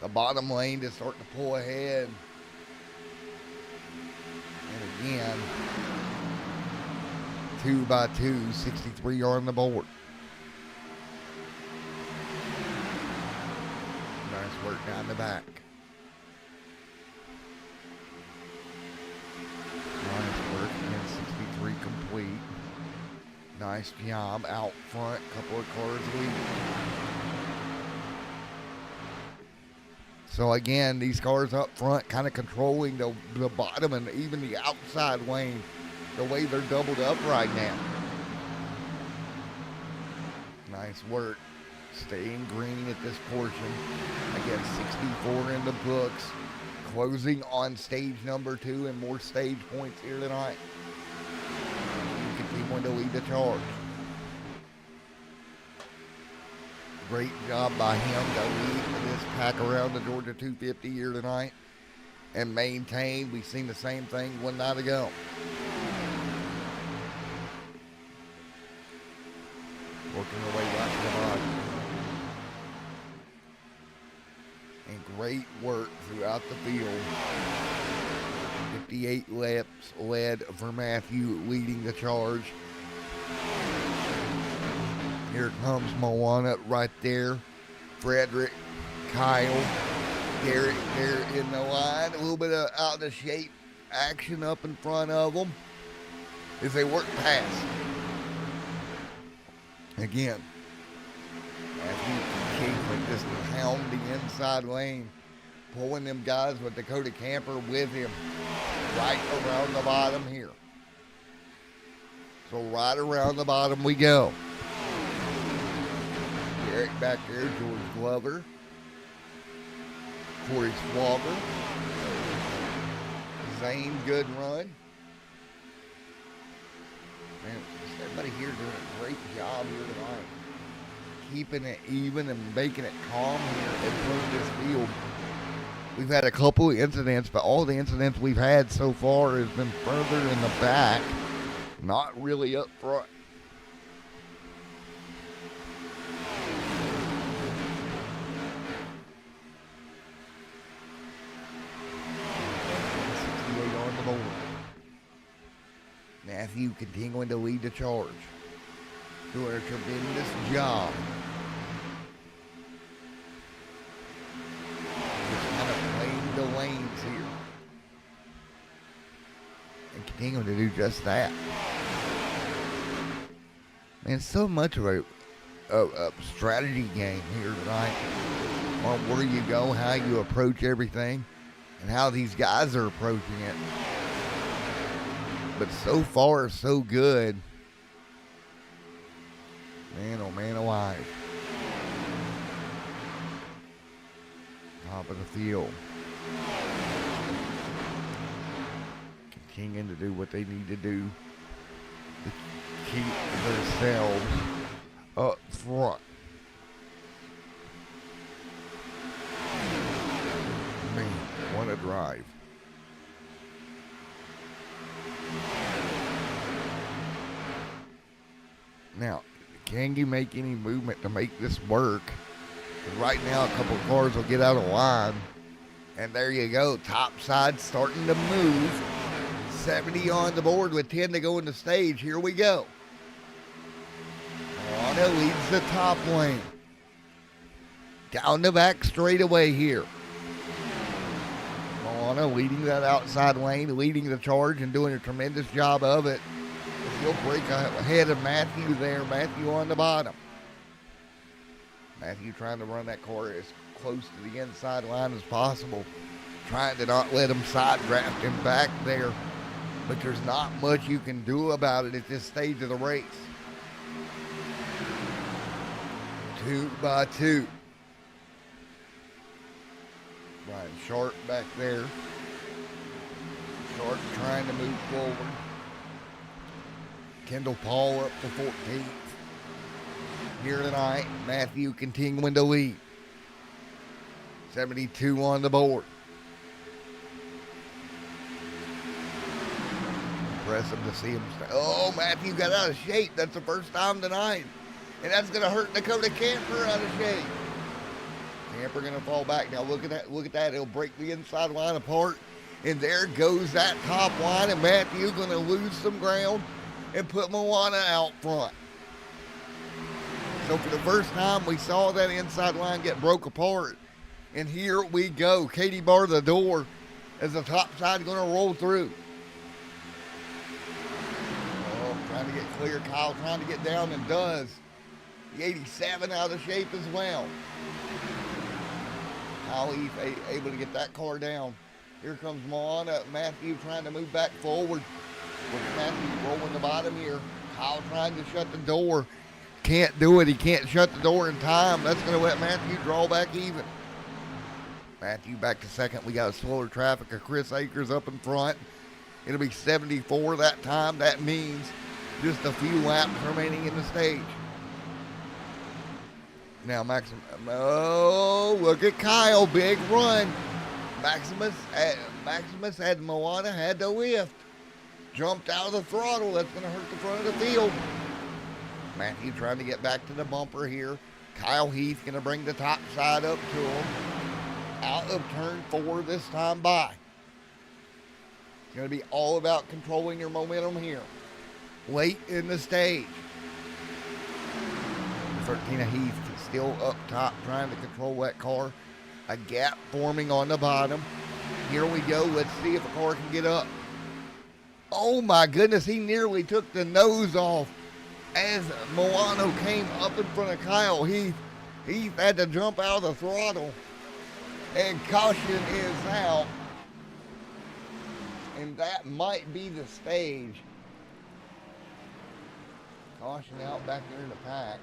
A: The bottom lane to start to pull ahead. And again, 2 by 2, 63 on the board. Nice work down the back. Nice work, and 63 complete. Nice job out front, couple of cars leading. So again, these cars up front kind of controlling the bottom and even the outside lane, the way they're doubled up right now. Nice work. Staying green at this portion. Again, 64 in the books. Closing on stage number 2 and more stage points here tonight. Continuing to lead the charge. Great job by him to lead this pack around the Georgia 250 here tonight and maintain. We've seen the same thing one night ago. Working their way right to the bottom. And great work throughout the field. 58 laps led for Matthew leading the charge. Here comes Moana right there. Frederick, Kyle, Derek there in the line. A little bit of out of shape action up in front of them. as they work past. Again, Matthew Kingsley just hound the inside lane, pulling them guys with Dakota Camper with him right around the bottom here. So right around the bottom we go. Eric back there, George Glover, Corey Swagger, Zane Good Run. Man, everybody here doing a great job here tonight. Keeping it even and making it calm here at this field. We've had a couple of incidents, but all the incidents we've had so far has been further in the back, not really up front. On the board. Matthew continuing to lead the charge. Doing a tremendous job. Just kind of playing the lanes here. And continuing to do just that. Man, so much of a strategy game here tonight. On where you go, how you approach everything, and how these guys are approaching it. But so far, so good. Man alive. Top of the field. Continuing to do what they need to do to keep themselves up front. Man, what a drive. Now, can you make any movement to make this work? Right now, a couple of cars will get out of line. And there you go. Top side starting to move. 70 on the board with 10 to go in the stage. Here we go. Moana leads the top lane. Down the back straightaway here. Moana leading that outside lane, leading the charge and doing a tremendous job of it. He'll break ahead of Matthew there. Matthew on the bottom. Matthew trying to run that car as close to the inside line as possible. Trying to not let him side draft him back there. But there's not much you can do about it at this stage of the race. 2 by 2. Ryan Sharp back there. Sharp trying to move forward. Kendall Paul up to 14th. Here tonight, Matthew continuing to lead. 72 on the board. Impressive to see him. Oh, Matthew got out of shape. That's the first time tonight. And that's going to hurt Dakota Camper out of shape. Camper going to fall back. Now look at that. Look at that. He'll break the inside line apart. And there goes that top line. And Matthew going to lose some ground and put Moana out front. So for the first time, we saw that inside line get broke apart. And here we go. Katie bar the door as the top side going to roll through. Oh, trying to get clear. Kyle trying to get down and does. The 87 out of shape as well. Kyle Heath able to get that car down. Here comes Moana. Matthew trying to move back forward. With Matthew rolling the bottom here. Kyle trying to shut the door. Can't do it. He can't shut the door in time. That's going to let Matthew draw back even. Matthew back to second. We got a slower traffic of Chris Akers up in front. It'll be 74 that time. That means just a few laps remaining in the stage. Now Maximus. Oh, look at Kyle. Big run. Maximus had Moana, had to lift. Jumped out of the throttle. That's going to hurt the front of the field. Matthew trying to get back to the bumper here. Kyle Heath going to bring the top side up to him. Out of turn 4 this time by. It's going to be all about controlling your momentum here. Late in the stage. 13 Heath still up top trying to control that car. A gap forming on the bottom. Here we go. Let's see if a car can get up. Oh my goodness, he nearly took the nose off as Milano came up in front of Kyle. He had to jump out of the throttle. And caution is out. And that might be the stage. Caution out back there in the pack.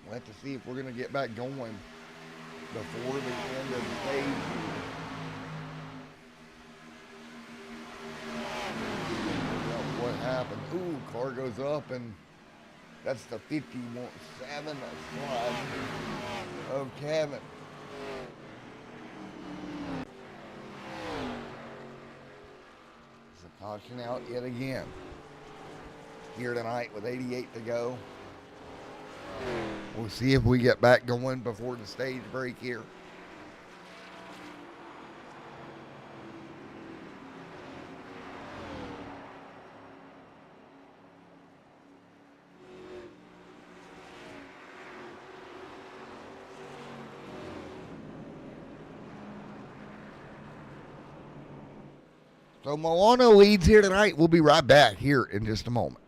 A: We'll have to see if we're going to get back going before the end of the stage. What happened? Ooh, car goes up, and that's the 57 slide of Kevin. So caution out yet again here tonight with 88 to go. We'll see if we get back going before the stage break here. So Milano leads here tonight. We'll be right back here in just a moment.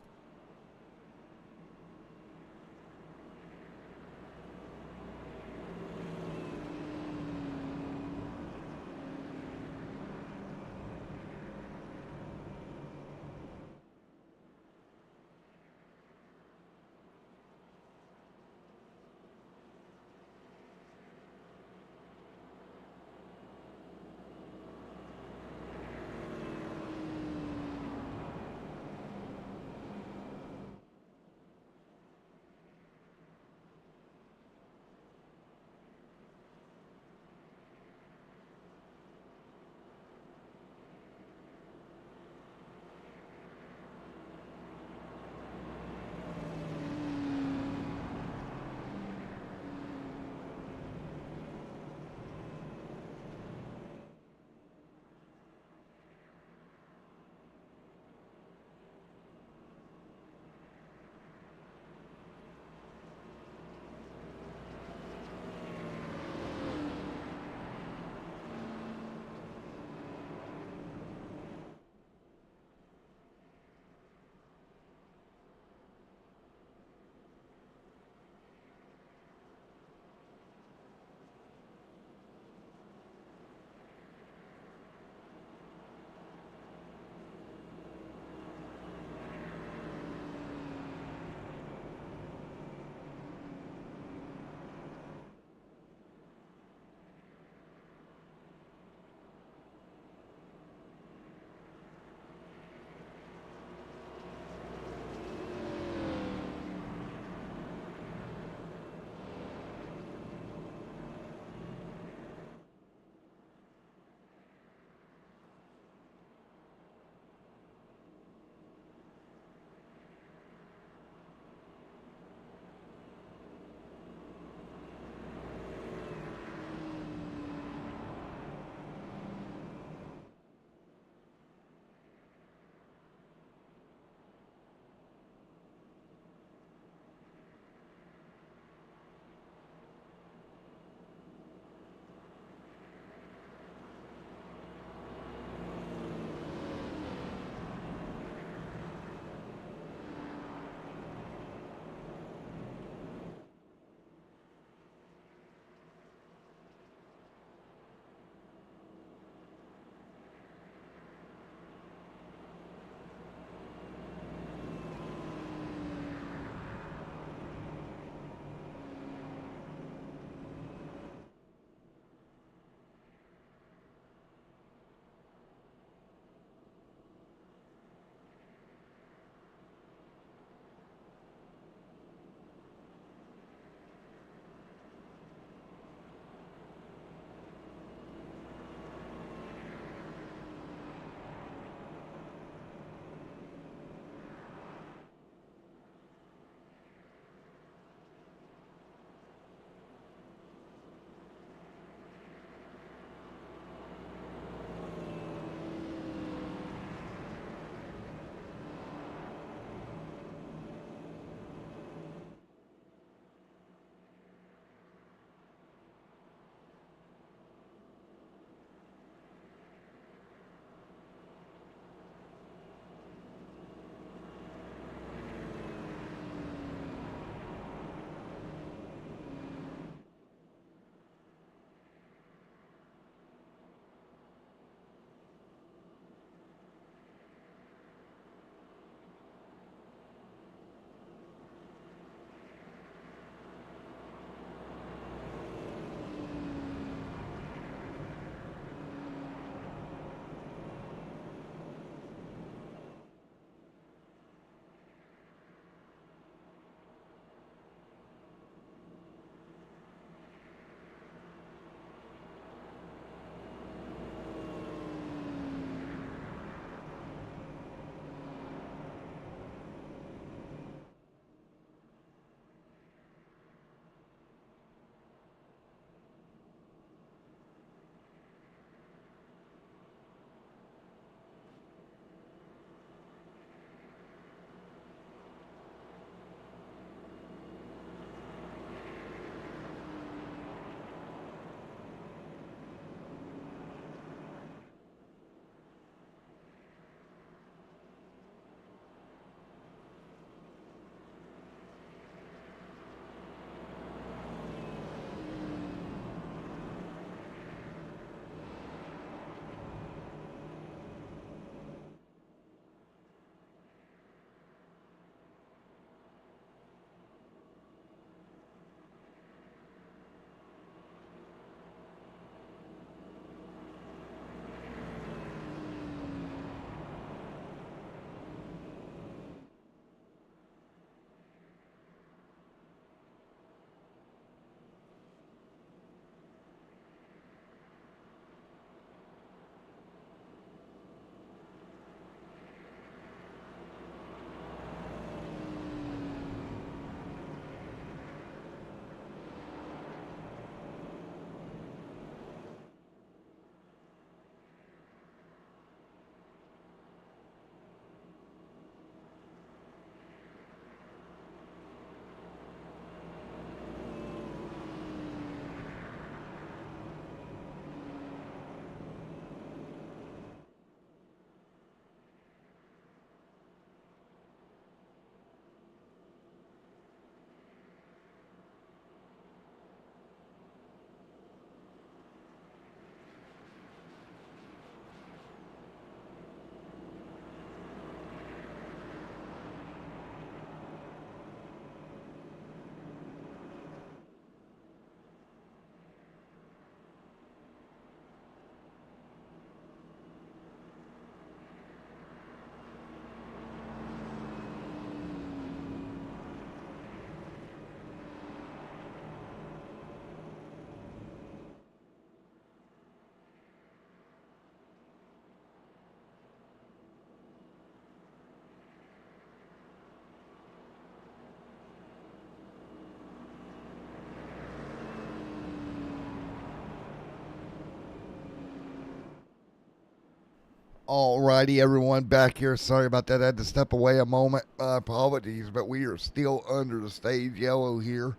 A: Alrighty, everyone, back here. Sorry about that. I had to step away a moment. My apologies, but we are still under the stage yellow here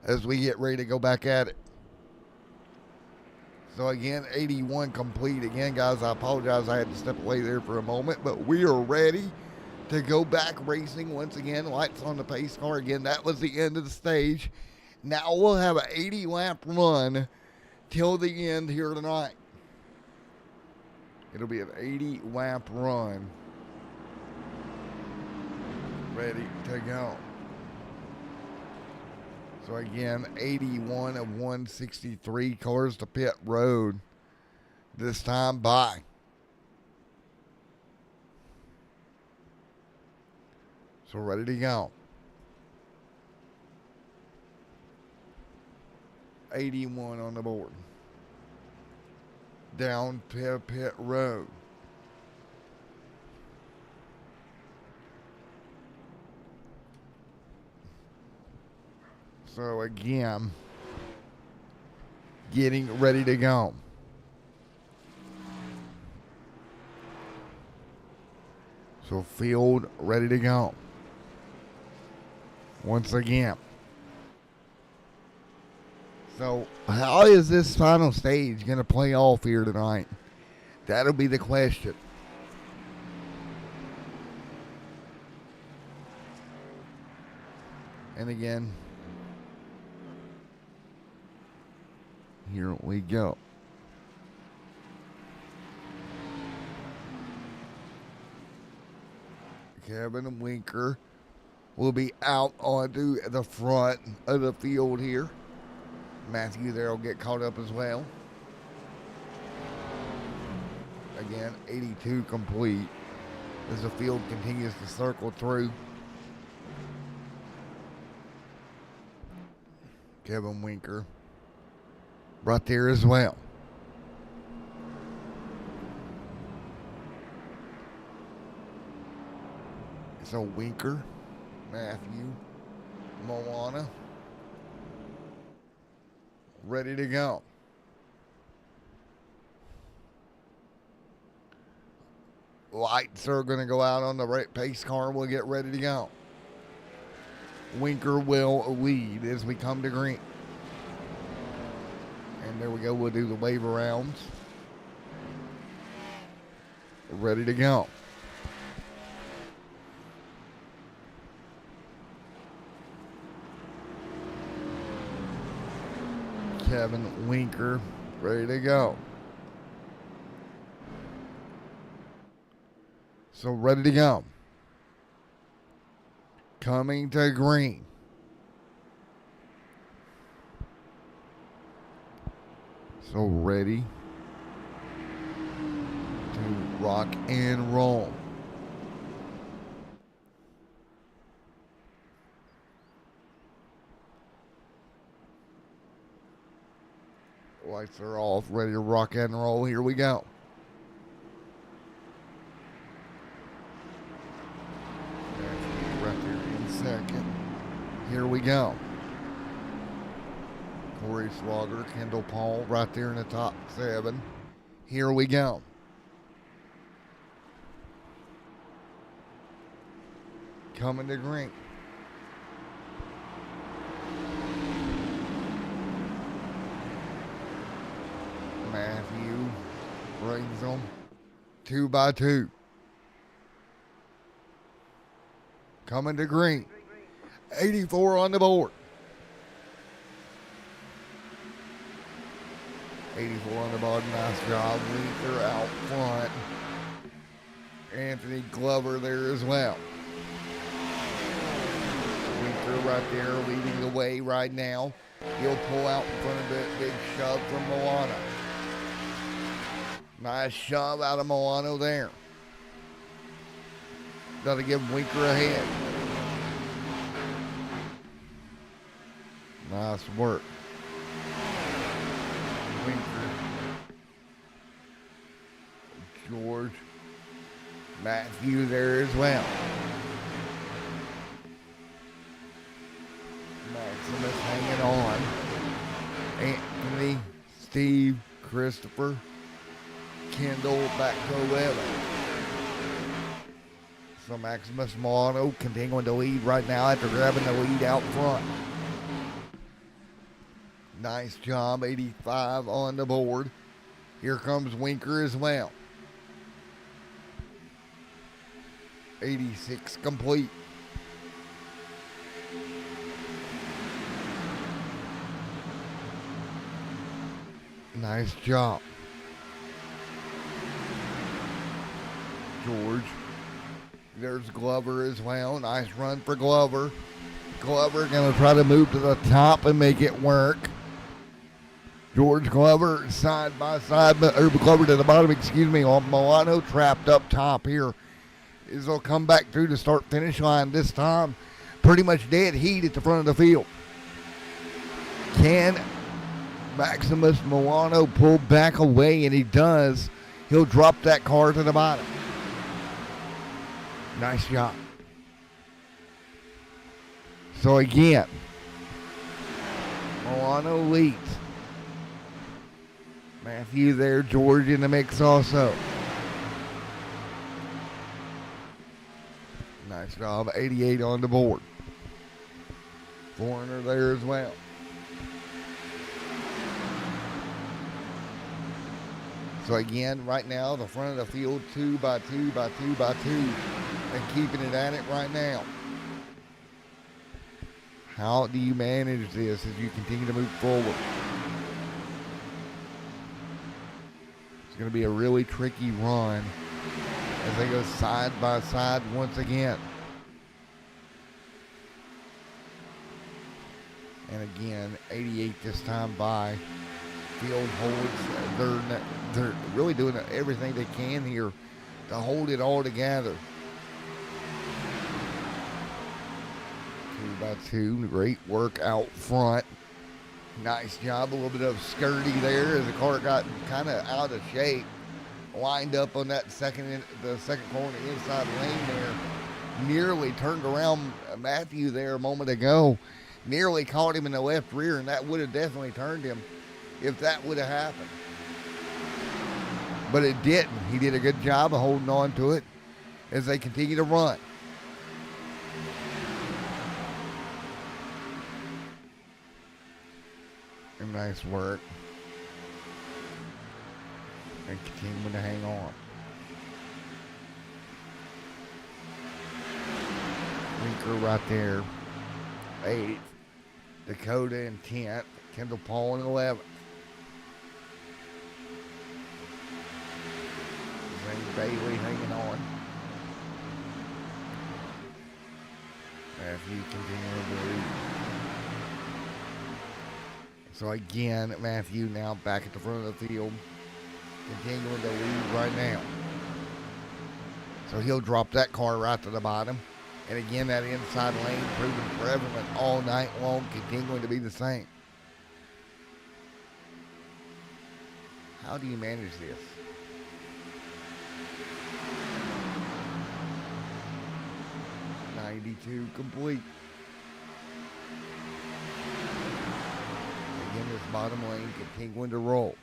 A: as we get ready to go back at it. So again, 81 complete. Again, guys, I apologize. I had to step away there for a moment, but we are ready to go back racing once again. Lights on the pace car. Again, that was the end of the stage. Now we'll have an 80 lap run till the end here tonight. It'll be an 80 lap run. Ready to go. So again, 81 of 163 cars to pit road. This time by. So ready to go. 81 on the board. Down to pit road. So again, getting ready to go. So field ready to go. Once again. So how is this final stage going to play off here tonight? That'll be the question. And again, here we go. Kevin Winker will be out onto the front of the field here. Matthew there will get caught up as well. Again, 82 complete as the field continues to circle through. Kevin Winker right there as well. So Winker, Matthew, Moana, ready to go. Lights are going to go out on the pace car. We'll get ready to go. Winker will lead as we come to green. And there we go. We'll do the wave arounds. Ready to go. Kevin Winker, ready to go. So ready to go. Coming to green. So ready to rock and roll. Lights are off, ready to rock and roll. Here we go. Right there in second. Here we go. Corey Slaughter, Kendall Paul, right there in the top 7. Here we go. Coming to green. Matthew brings them 2 by 2. Coming to green. 84 on the board. 84 on the board. Nice job. Winker out front. Anthony Glover there as well. Winker right there leading the way right now. He'll pull out in front of the big shove from Milano. Nice shove out of Milano there. Got to give Winker a head. Nice work. Winker. George. Matthew there as well. Maximus hanging on. Anthony, Steve, Christopher, Kendall back to 11. So Maximus Milano continuing to lead right now after grabbing the lead out front. Nice job, 85 on the board. Here comes Winker as well. 86 complete. Nice job. George. There's Glover as well. Nice run for Glover. Glover going to try to move to the top and make it work. George Glover side by side, or Glover to the bottom, excuse me. Milano trapped up top here. He'll come back through the start finish line this time. Pretty much dead heat at the front of the field. Can Maximus Milano pull back away? And he does. He'll drop that car to the bottom. Nice job. So again, Milano leads. Matthew there, George in the mix also. Nice job, 88 on the board. Foreigner there as well. So again, right now, the front of the field, 2 by 2 by 2 by 2, and keeping it at it right now. How do you manage this as you continue to move forward? It's going to be a really tricky run as they go side by side once again. And again, 88 this time by. Field holds. They're really doing everything they can here to hold it all together. 2 by 2, great work out front. Nice job, a little bit of skirty there as the car got kind of out of shape. Lined up on that the second corner inside lane there. Nearly turned around Matthew there a moment ago. Nearly caught him in the left rear, and that would have definitely turned him if that would have happened. But it didn't. He did a good job of holding on to it as they continue to run. And nice work. And continuing to hang on. Winker right there. 8th. Dakota in 10th. Kendall Paul in 11th. Zane Bailey hanging on. Matthew continuing to lead. So again, Matthew now back at the front of the field. Continuing to lead right now. So he'll drop that car right to the bottom. And again, that inside lane proven prevalent all night long, continuing to be the same. How do you manage this? .92 complete. Again, this bottom lane continuing to roll.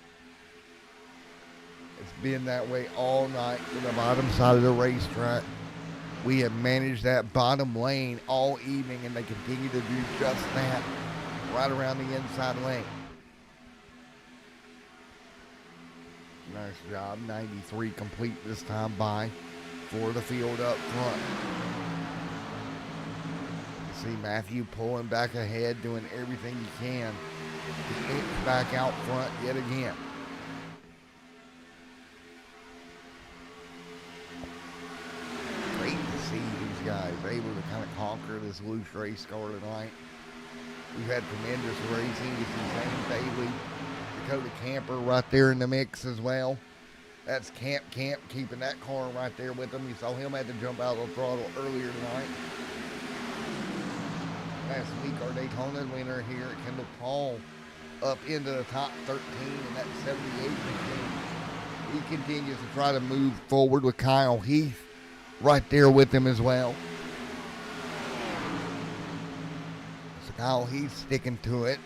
A: It's been that way all night to the bottom side of the racetrack. We have managed that bottom lane all evening, and they continue to do just that right around the inside lane. Nice job. 93 complete this time by for the field up front. You see Matthew pulling back ahead, doing everything he can to inch back out front yet again. Great to see these guys able to kind of conquer this loose race car tonight. We've had tremendous racing. You see Zane Bailey, Dakota Camper right there in the mix as well. That's Camp keeping that car right there with him. You saw him had to jump out of the throttle earlier tonight. Last week, our Daytona winner here at Kendall Paul up into the top 13 in that 78 machine. He continues to try to move forward with Kyle Heath right there with him as well. So Kyle Heath sticking to it.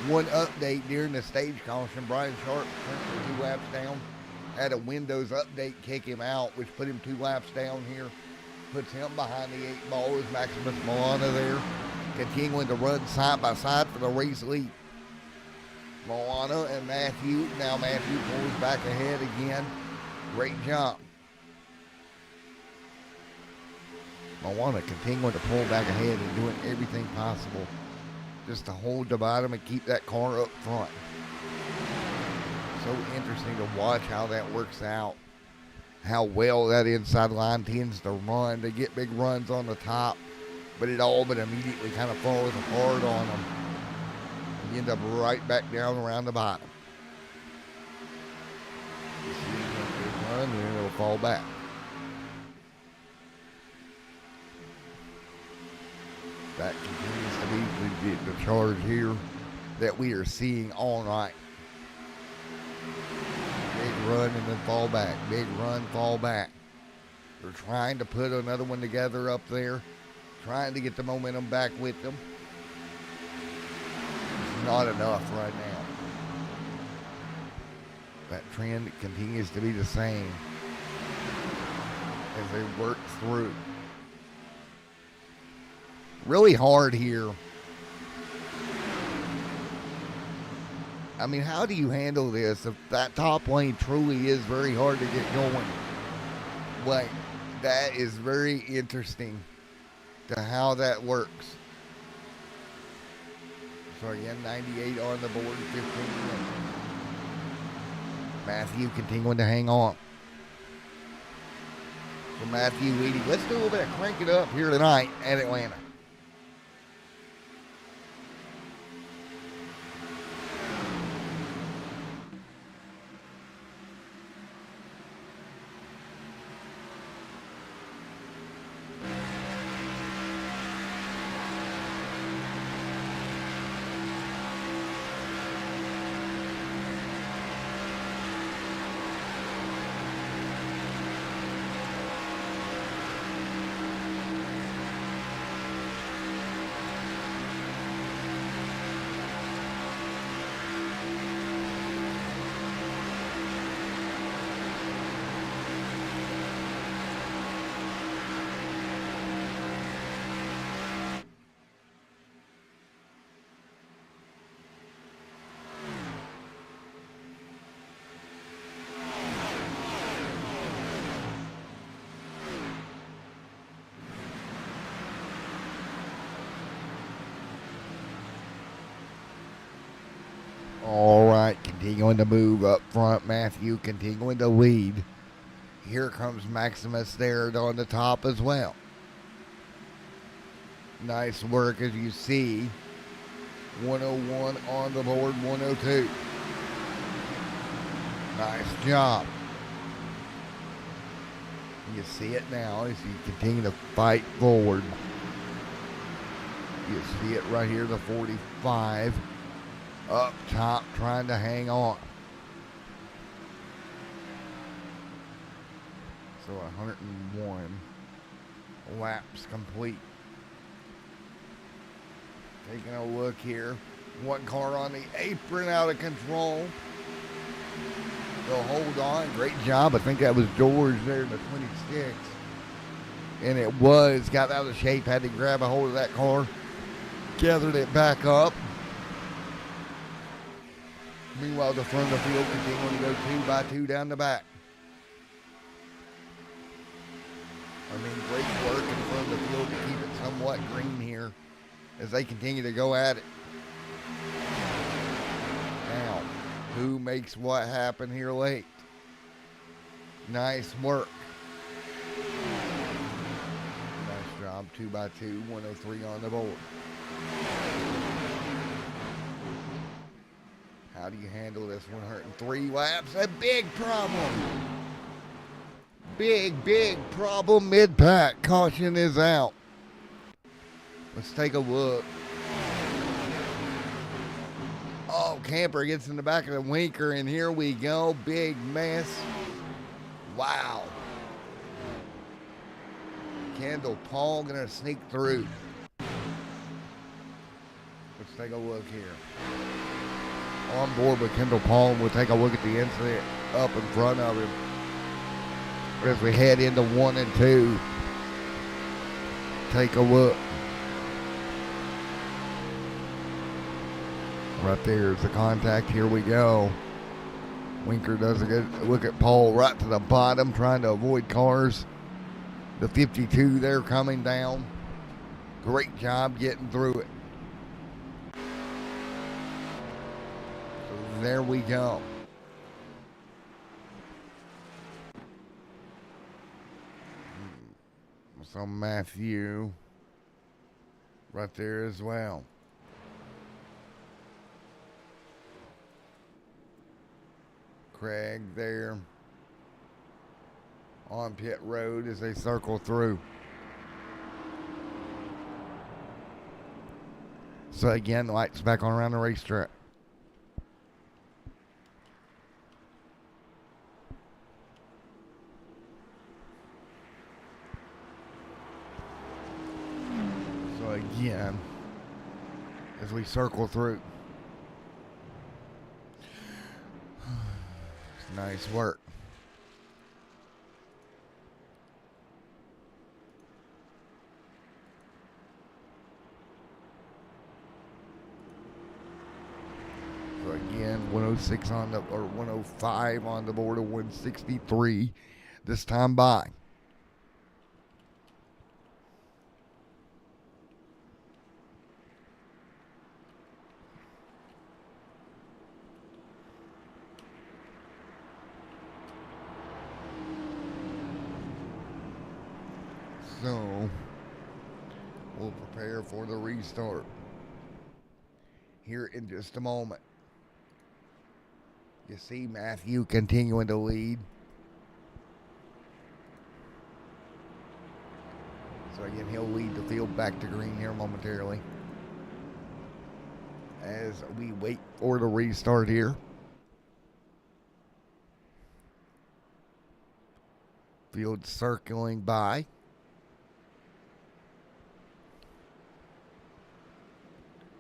A: One update during the stage caution, Brian Sharp, currently 2 laps down, had a Windows update kick him out, which put him 2 laps down here. Puts him behind the 8 ball with Maximus Milana there, continuing to run side by side for the race lead. Milana and Matthew, now Matthew pulls back ahead again. Great job. Milana continuing to pull back ahead and doing everything possible just to hold the bottom and keep that car up front. So interesting to watch how that works out. How well that inside line tends to run. They get big runs on the top, but it all but immediately kind of falls apart on them. You end up right back down around the bottom. You see a big run, and then it'll fall back. That continues to be the charge here that we are seeing all night. Big run and then fall back. Big run, fall back. They're trying to put another one together up there. Trying to get the momentum back with them. It's not enough right now. That trend continues to be the same as they work through. Really hard here. I mean, how do you handle this if that top lane truly is very hard to get going? Like, that is very interesting to how that works. So again, 98 on the board, 15 minutes. Matthew continuing to hang on. So Matthew leading. Let's do a little bit of crank it up here tonight at Atlanta. All right, continuing to move up front. Matthew continuing to lead. Here comes Maximus there on the top as well. Nice work as you see. 101 on the board, 102. Nice job. You see it now as you continue to fight forward. You see it right here, the 45. Up top, trying to hang on. So 101 laps complete. Taking a look here. One car on the apron, out of control. They'll hold on. Great job. I think that was George there in the 26. And it was. Got out of shape. Had to grab a hold of that car. Gathered it back up. Meanwhile, the front of the field continuing to go 2 by 2 down the back. I mean, great work in front of the field to keep it somewhat green here as they continue to go at it. Now, who makes what happen here late? Nice work. Nice job, 2 by 2, 103 on the board. How do you handle this 103 laps? A big problem. Big problem mid-pack. Caution is out. Let's take a look. Oh, Camper gets in the back of the winker, and here we go. Big mess. Wow. Kendall Paul gonna sneak through. Let's take a look here. on board with Kendall Palm. We'll take a look at the incident up in front of him as we head into 1 and 2. Take a look. Right there's the contact. Here we go. Winker does a good look at Paul right to the bottom, trying to avoid cars. The 52 there coming down. Great job getting through it. So there we go. So Matthew right there as well. Craig there on pit road as they circle through. So again, lights back on around the racetrack. So again, as we circle through. Nice work. So again, 106 on the, or 105 on the board of 163 this time by. So, we'll prepare for the restart here in just a moment. You see Matthew continuing to lead. So again, he'll lead the field back to green here momentarily as we wait for the restart here. Field circling by.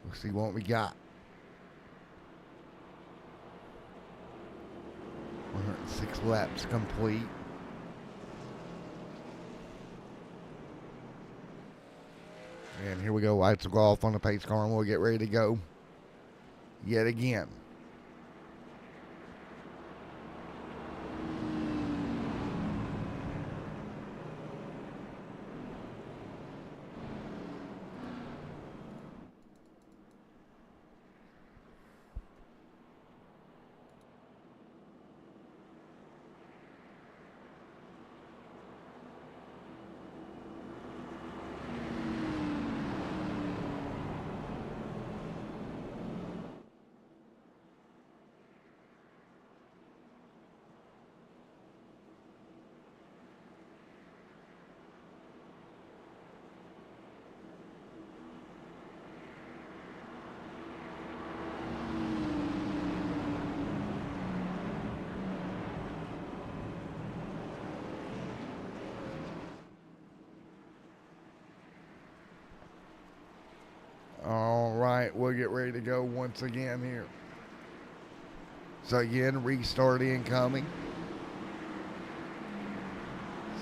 A: We'll see what we got. 106 laps complete. And here we go. Lights will go off on the pace car and we'll get ready to go yet again. All right, we'll get ready to go once again here. So again, restart incoming.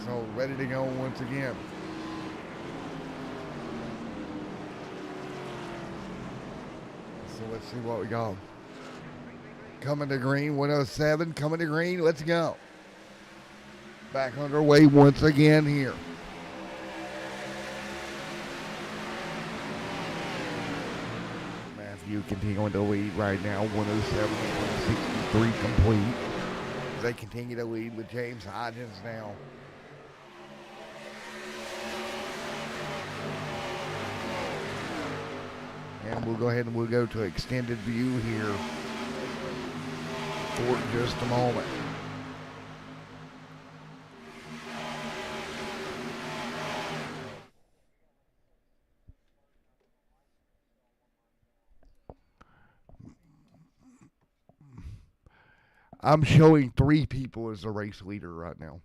A: So ready to go once again. So let's see what we got. Coming to green, 107, coming to green, let's go. Back underway once again here. Matthew continuing to lead right now, 107, 163 complete. They continue to lead with James Hodgins now. And we'll go ahead and we'll go to extended view here for just a moment. I'm showing 3 people as the race leader right now.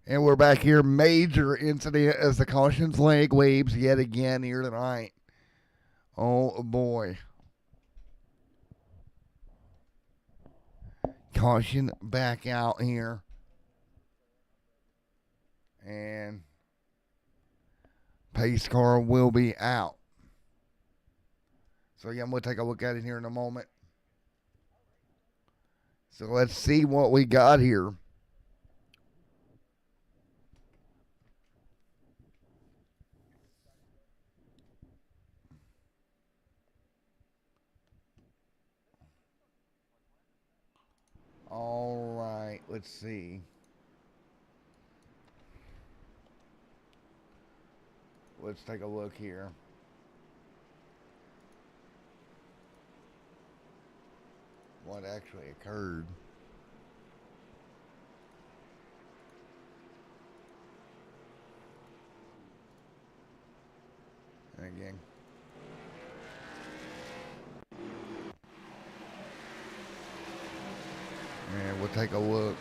A: And we're back here. Major incident as the caution flag waves yet again here tonight. Oh boy. Caution back out here. And pace car will be out. So again, we'll take a look at it here in a moment. So let's see what we got here. All right, let's see. Let's take a look here. What actually occurred. And again. And we'll take a look.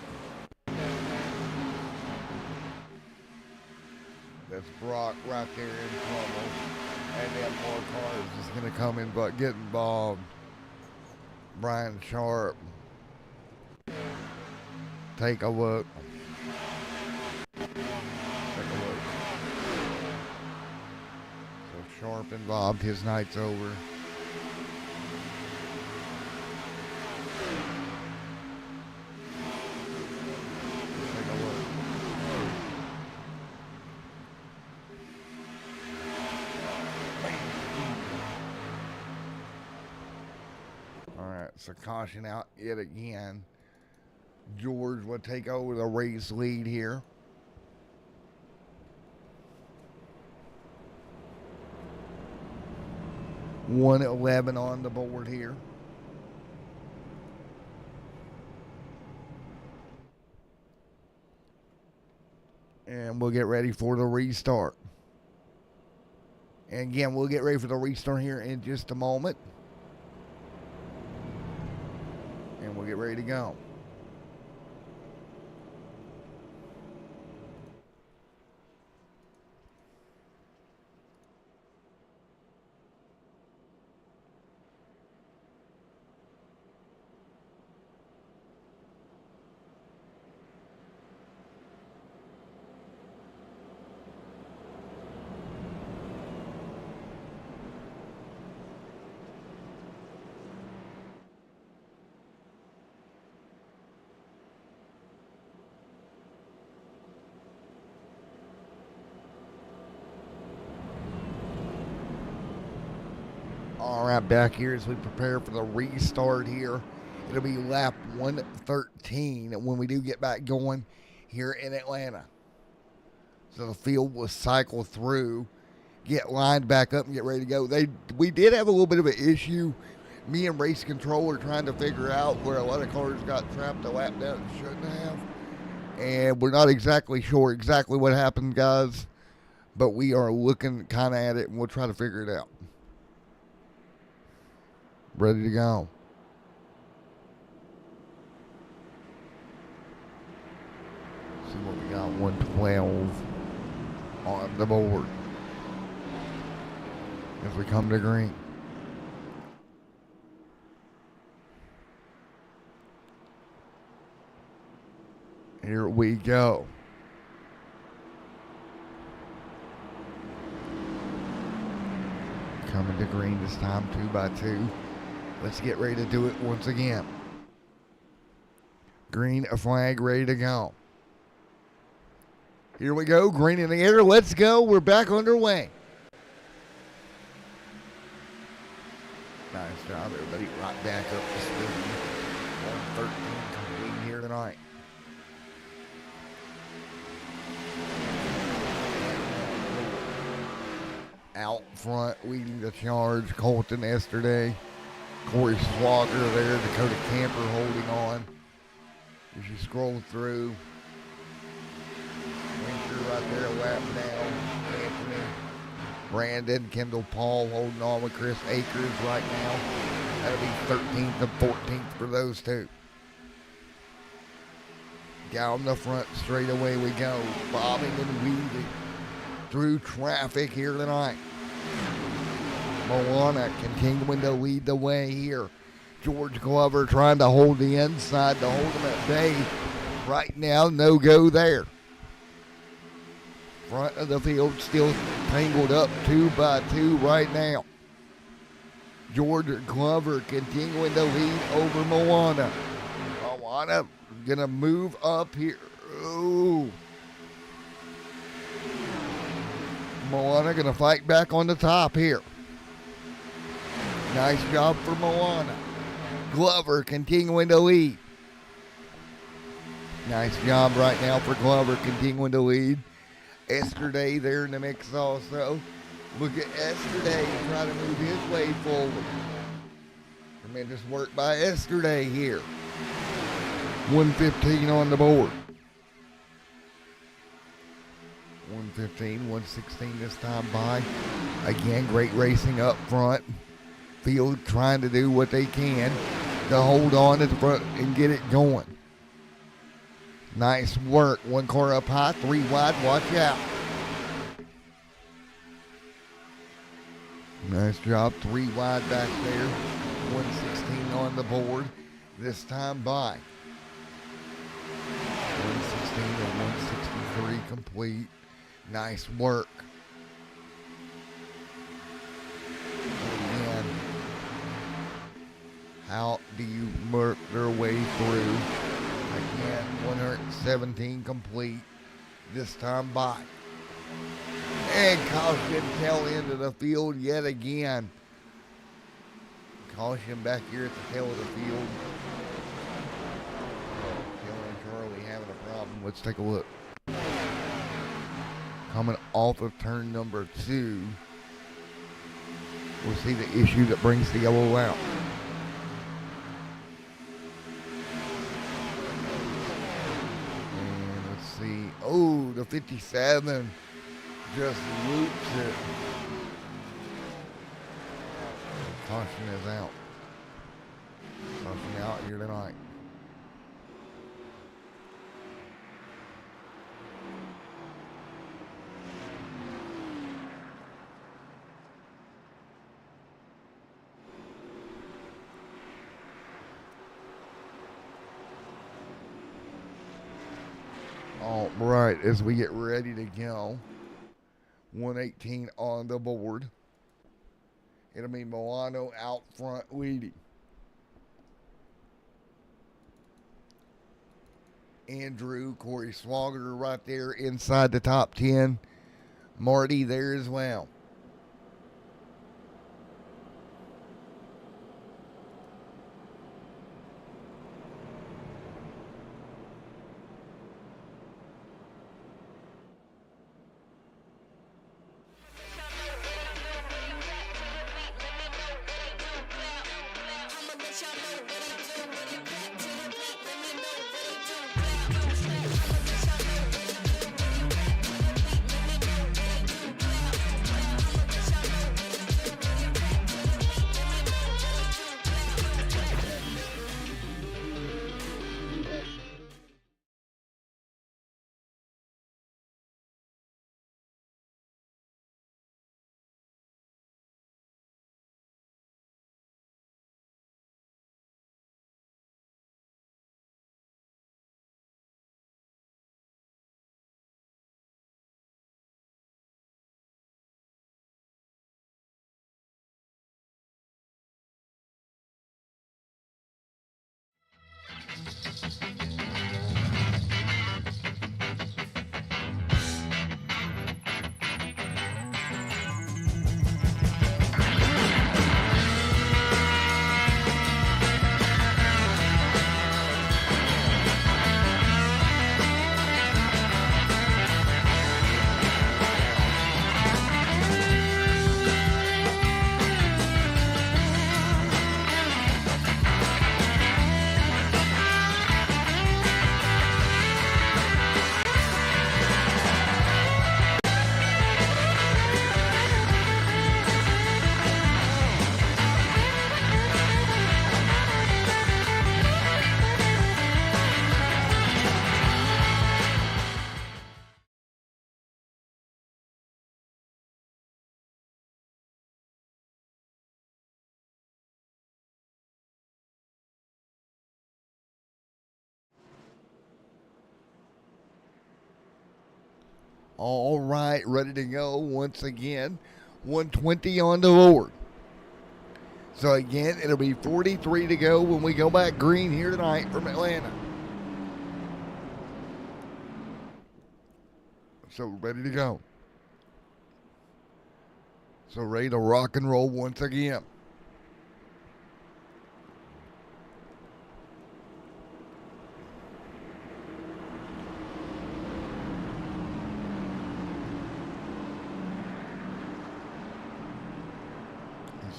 A: That's Brock right there in trouble. And then more cars is going to come in but get involved. Brian Sharp. Take a look. Take a look. So Sharp involved. His night's over. So caution out yet again. George will take over the race lead here. $111 on the board here. And we'll get ready for the restart. And again, we'll get ready for the restart here in just a moment. And we'll get ready to go. All right, back here as we prepare for the restart here. It'll be lap 113 when we do get back going here in Atlanta. So the field will cycle through, get lined back up, and get ready to go. We did have a little bit of an issue. Me and race control are trying to figure out where a lot of cars got trapped a lap down and shouldn't have. And we're not exactly sure exactly what happened, guys. But we are looking kind of at it, and we'll try to figure it out. Ready to go. See what we got. 112 on the board as we come to green. Here we go. Coming to green this time, 2x2. Let's get ready to do it once again. Green, a flag, ready to go. Here we go, green in the air. Let's go. We're back underway. Nice job, everybody. Right back up to speed. 113 complete here tonight. Out front, leading the charge, Colton Yesterday. Corey Swagger there, Dakota Camper holding on. As you scroll through, Winter right there, lap down. Anthony, Brandon, Kendall Paul holding on with Chris Akers right now. That'll be 13th and 14th for those two. Down the front straightaway we go, bobbing and weaving through traffic here tonight. Moana continuing to lead the way here. George Glover trying to hold the inside to hold him at bay. Right now, no go there. Front of the field still tangled up 2 by 2 right now. George Glover continuing to lead over Moana. Moana gonna move up here. Ooh. Moana gonna fight back on the top here. Nice job for Moana. Glover continuing to lead. Nice job right now for Glover continuing to lead. Yesterday there in the mix also. Look at Yesterday trying to move his way forward. Tremendous work by Yesterday here. 115 on the board. 115, 116 this time by. Again, great racing up front. Field trying to do what they can to hold on at the front and get it going. Nice work. 1 car up high, 3 wide. Watch out. Nice job. 3 wide back there. 116 on the board. This time by. 116 and 163 complete. Nice work. Again, how do you work their way through? Again, 117 complete. This time by. And caution tail end of the field yet again. Caution back here at the tail of the field. Taylor and Charlie having a problem. Let's take a look. Coming off of turn number 2. We'll see the issue that brings the yellow out. And let's see. Oh, the 57 just loops it. Caution is out. Caution out here tonight. All right, as we get ready to go, 118 on the board. It'll be Milano out front leading. Andrew, Corey Swogger right there inside the top 10. Marty there as well. All right, ready to go once again. 120 on the board. So again, it'll be 43 to go when we go back green here tonight from Atlanta. So ready to go. So ready to rock and roll once again.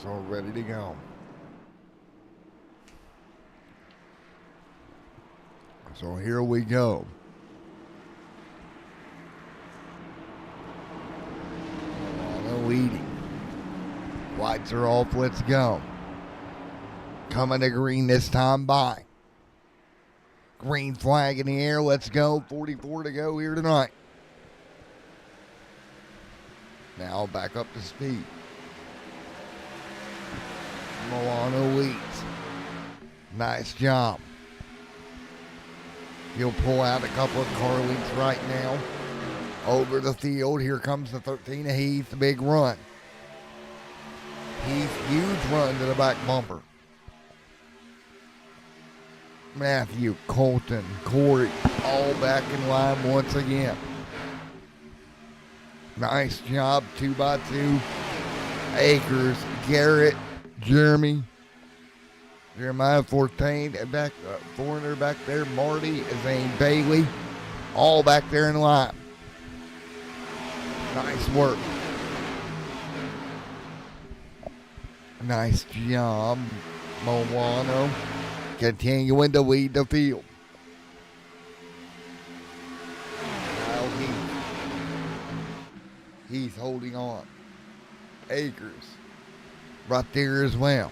A: So ready to go. So here we go. Leading. Lights are off. Let's go. Coming to green this time by. Green flag in the air. Let's go. 44 to go here tonight. Now back up to speed. Milano leads. Nice job. He'll pull out a couple of car leads right now. Over the field, here comes the 13 of Heath, big run. Heath, huge run to the back bumper. Matthew, Colton, Corey, all back in line once again. Nice job, 2x2. Akers, Garrett, Jeremiah Fortain, and back, foreigner back there, Marty, Zane Bailey, all back there in line. Nice work. Nice job, Milano. Continuing to lead the field. Kyle Heath. He's holding on. Akers. Right there as well.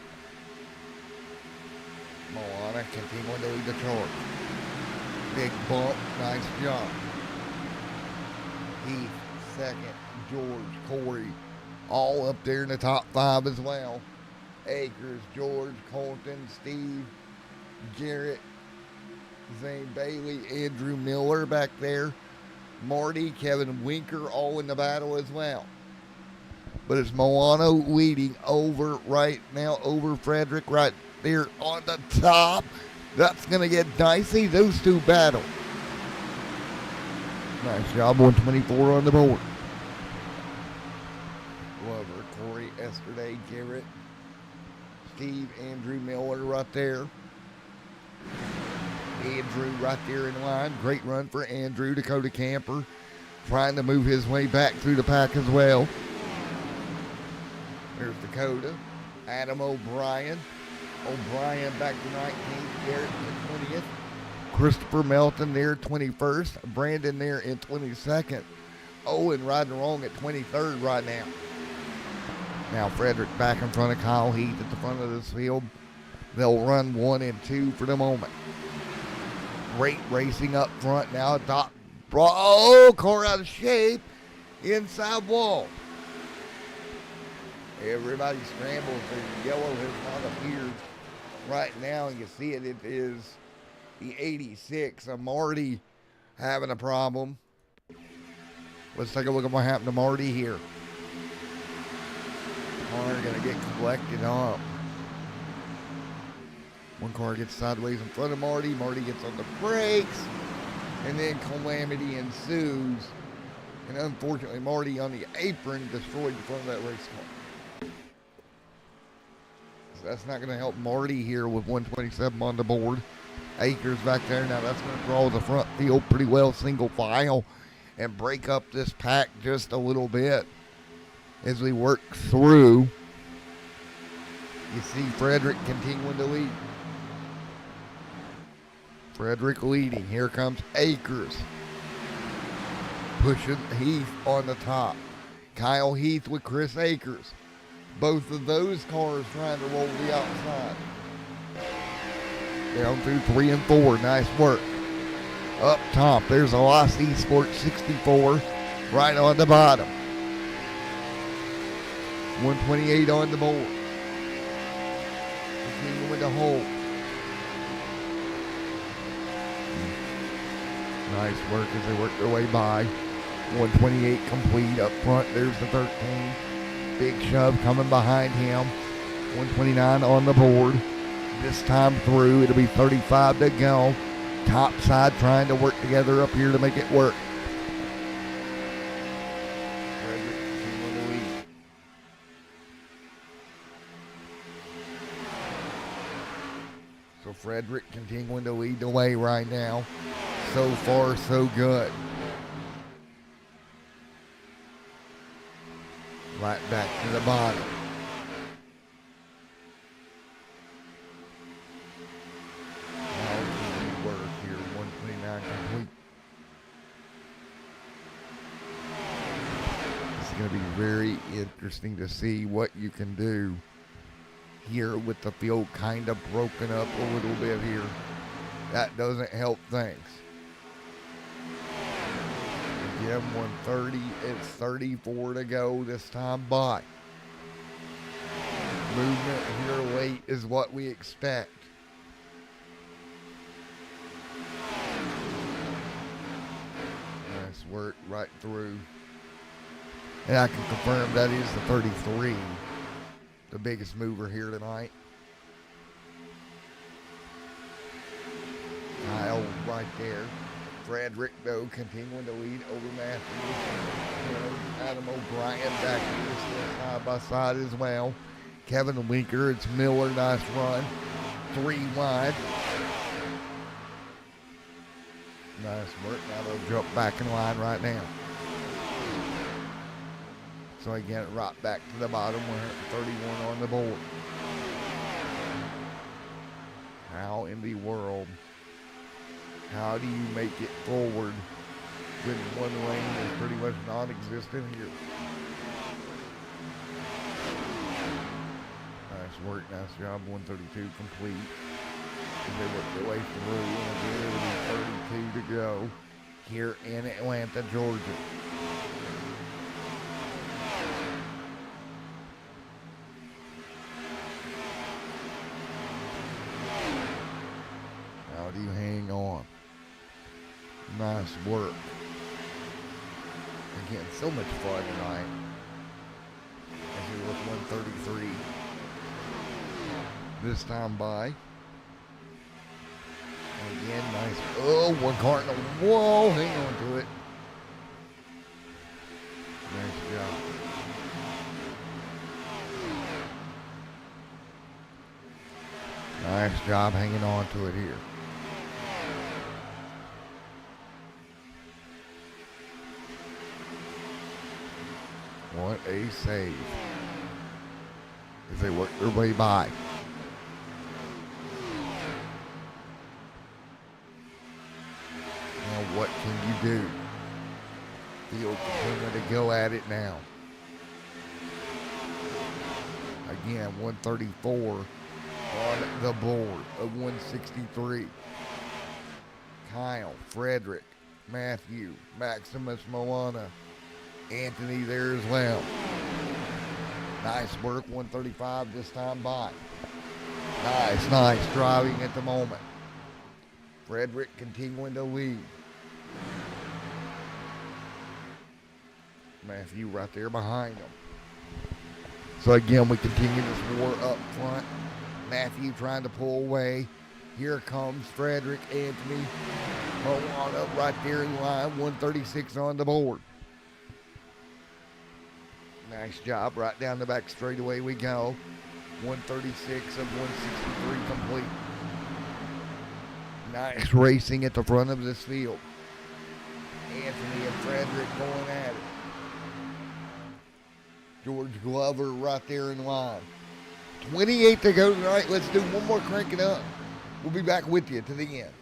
A: Milano continuing to lead the charge. Big bump. Nice job. Heath. Second, George, Corey, all up there in the top 5 as well. Akers, George, Colton, Steve, Garrett, Zane Bailey, Andrew Miller back there, Marty, Kevin Winker, all in the battle as well. But it's Milano leading over right now, over Frederick right there on the top. That's going to get dicey, those two battle. Nice job, 124 on the board. Glover, Corey, Esterday, Garrett, Steve, Andrew Miller right there. Andrew right there in line. Great run for Andrew. Dakota Camper trying to move his way back through the pack as well. There's Dakota. Adam O'Brien. O'Brien back to 19th. Garrett to 20th. Christopher Melton there 21st. Brandon there in 22nd. Owen riding along at 23rd right now. Now Frederick back in front of Kyle Heath at the front of this field. They'll run 1 and 2 for the moment. Great racing up front now. Oh, car out of shape. Inside wall. Everybody scrambles. The yellow has not appeared right now. You see it. It is the 86. Marty having a problem. Let's take a look at what happened to Marty here. Car going to get collected up. One car gets sideways in front of Marty. Marty gets on the brakes. And then calamity ensues. And unfortunately, Marty on the apron destroyed the front of that race car. So that's not going to help Marty here with 127 on the board. Akers back there. Now that's going to draw the front field pretty well, single file, and break up this pack just a little bit as we work through. You see Frederick continuing to lead. Frederick leading. Here comes Akers. Pushing Heath on the top. Kyle Heath with Chris Akers. Both of those cars trying to roll the outside. Down through 3 and 4. Nice work. Up top, there's a Lost Esports 64 right on the bottom. 128 on the board. Continuing to hold. Nice work as they work their way by. 128 complete up front. There's the 13. Big shove coming behind him. 129 on the board. This time through, it'll be 35 to go. Top side trying to work together up here to make it work. So Frederick continuing to lead the way right now. So far, so good. Right back to the bottom. How can we work here? 129 complete. It's going to be very interesting to see what you can do here with the field kind of broken up a little bit here. That doesn't help things. Again, 130. It's 34 to go this time by. Movement here late is what we expect. Nice work right through. And I can confirm that is the 33. The biggest mover here tonight. Kyle right there. Frederick, though, continuing to lead over Matthews. Adam O'Brien back here still side by side as well. Kevin Winker, it's Miller, nice run. 3 wide. Nice work. Now they'll jump back in line right now. So again, right back to the bottom. We're at 31 on the board. How in the world, how do you make it forward when one lane is pretty much non-existent here? Nice work, nice job. 132 complete. And they work their way through, and again, it'll be 32 to go here in Atlanta, Georgia. How do you hang on? Nice work. Again, so much fun tonight. As we look 133 this time by. And again, nice. Oh, one car in the wall. Hang on to it. Nice job. Nice job hanging on to it here. What a save as they work their way by. Now what can you do? Field continuing to go at it now. Again, 134 on the board of 163. Kyle, Frederick, Matthew, Maximus Moana, Anthony there as well. Nice work, 135 this time by. Nice driving at the moment. Frederick continuing to lead. Matthew right there behind him. So again, we continue this war up front. Matthew trying to pull away. Here comes Frederick, Anthony, Moana right there in line, 136 on the board. Nice job, right down the back straightaway we go. 136 of 163 complete. Nice racing at the front of this field. Anthony and Frederick going at it. George Glover right there in line. 28 to go tonight. Let's do one more cranking up. We'll be back with you to the end.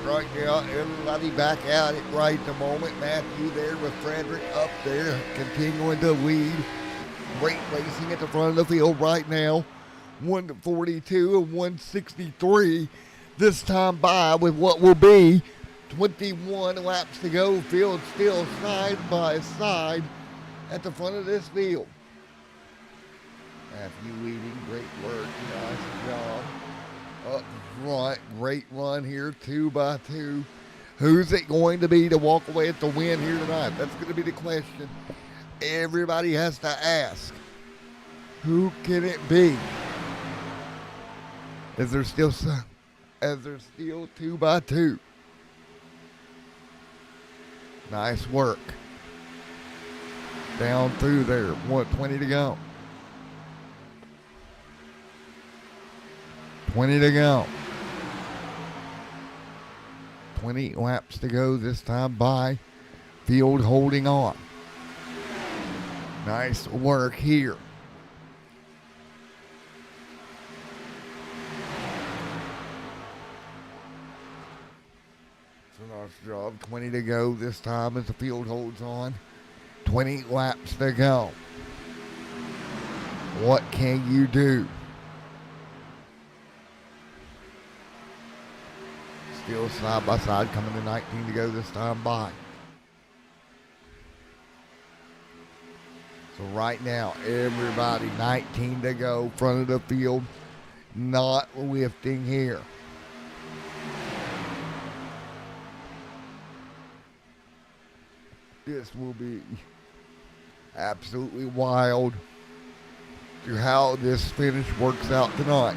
A: right now. Everybody back at it right at the moment. Matthew there with Frederick up there, continuing to lead. Great racing at the front of the field right now. 142 and 163 this time by with what will be 21 laps to go. Field still side by side at the front of this field. Matthew leading, great work, nice job. Up front, great run here, 2 by 2. Who's it going to be to walk away at the win here tonight? That's going to be the question everybody has to ask. Who can it be? Is there still 2 by 2? Nice work. Down through there, 120 to go. 20 to go. 20 laps to go this time by. Field holding on. Nice work here. Nice job. 20 to go this time as the field holds on. 20 laps to go. What can you do? Still side by side, coming to 19 to go this time by. So right now, everybody 19 to go, front of the field, not lifting here. This will be absolutely wild to how this finish works out tonight.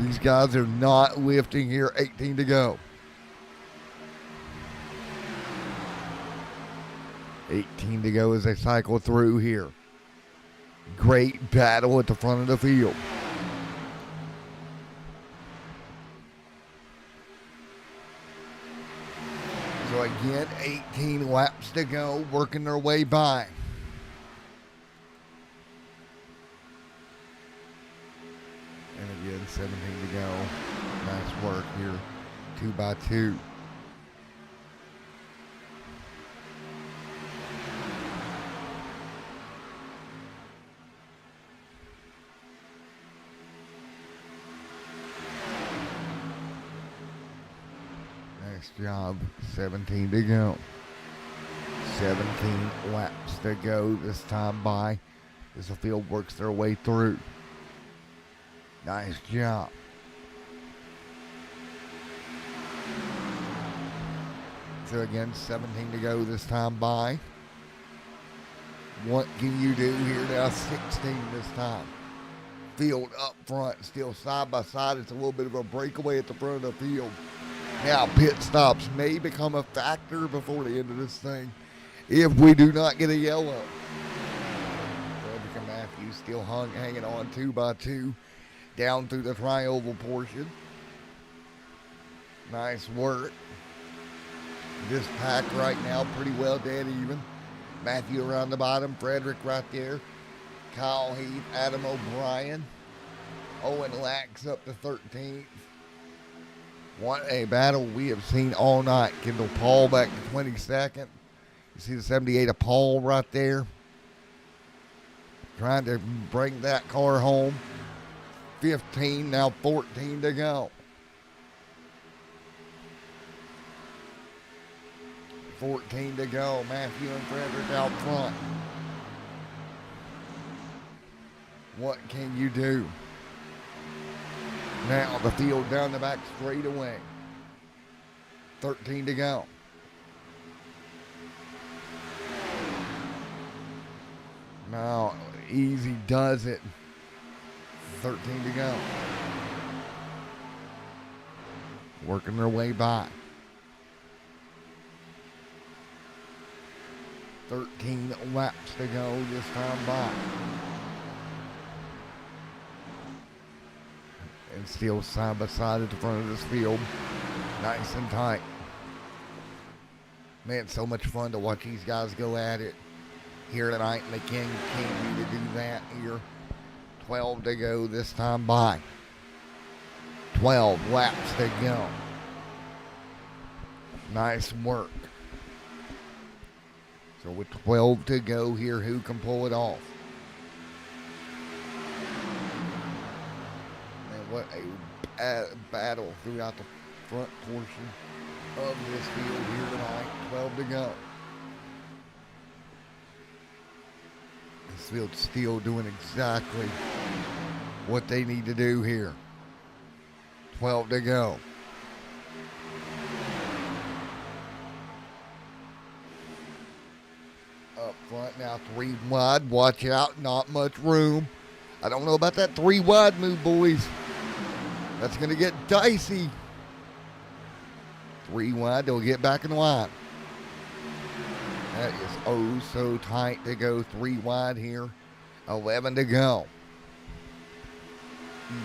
A: These guys are not lifting here, 18 to go. 18 to go as they cycle through here. Great battle at the front of the field. So again, 18 laps to go, working their way by. And again, 17 to go. Nice work here, 2 by 2. Nice job, 17 to go. 17 laps to go this time by as the field works their way through. Nice job. So again, 17 to go this time by. What can you do here now? 16 this time. Field up front, still side by side. It's a little bit of a breakaway at the front of the field. Now pit stops may become a factor before the end of this thing if we do not get a yellow. Frederick and Matthews still hanging on 2 by 2 down through the tri-oval portion. Nice work. This pack right now pretty well dead even. Matthew around the bottom, Frederick right there, Kyle Heath, Adam O'Brien, Owen Lax up to 13th. What a battle we have seen all night. Kendall Paul back to 22nd. You see the 78 of Paul right there. Trying to bring that car home. 15, now 14 to go. 14 to go. Matthew and Frederick out front. What can you do? Now the field down the back straight away. 13 to go. Now Easy does it. 13 to go. Working their way by. 13 laps to go this time by. And still side by side at the front of this field. Nice and tight. Man, so much fun to watch these guys go at it here tonight, and they continue to do that here. 12 to go this time by. 12 laps to go. Nice work. So with 12 to go here, who can pull it off? And what a battle throughout the front portion of this field here tonight. 12 to go. This field's still doing exactly what they need to do here. 12 to go. Up front now, 3 wide. Watch out, not much room. I don't know about that 3 wide move, boys. That's going to get dicey. 3 wide, they'll get back in line. That is oh so tight to go 3 wide here. 11 to go.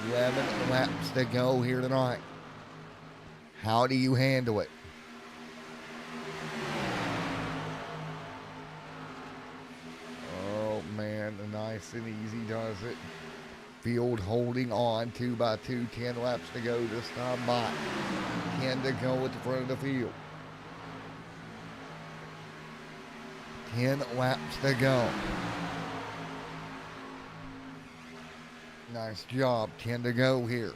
A: 11 laps to go here tonight. How do you handle it? Oh man, nice and easy does it. Field holding on, 2 by 2, 10 laps to go this time by. 10 to go at the front of the field. 10 laps to go. Nice job, 10 to go here.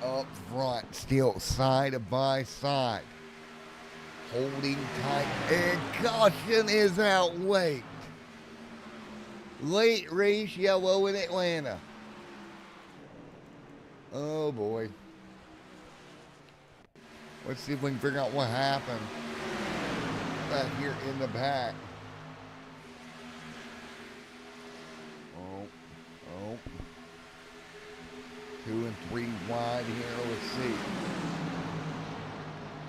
A: Up front, still side by side. Holding tight, and caution is out late. Late race yellow in Atlanta. Oh boy. Let's see if we can figure out what happened back here in the back. Oh. 2 and 3 wide here. Let's see.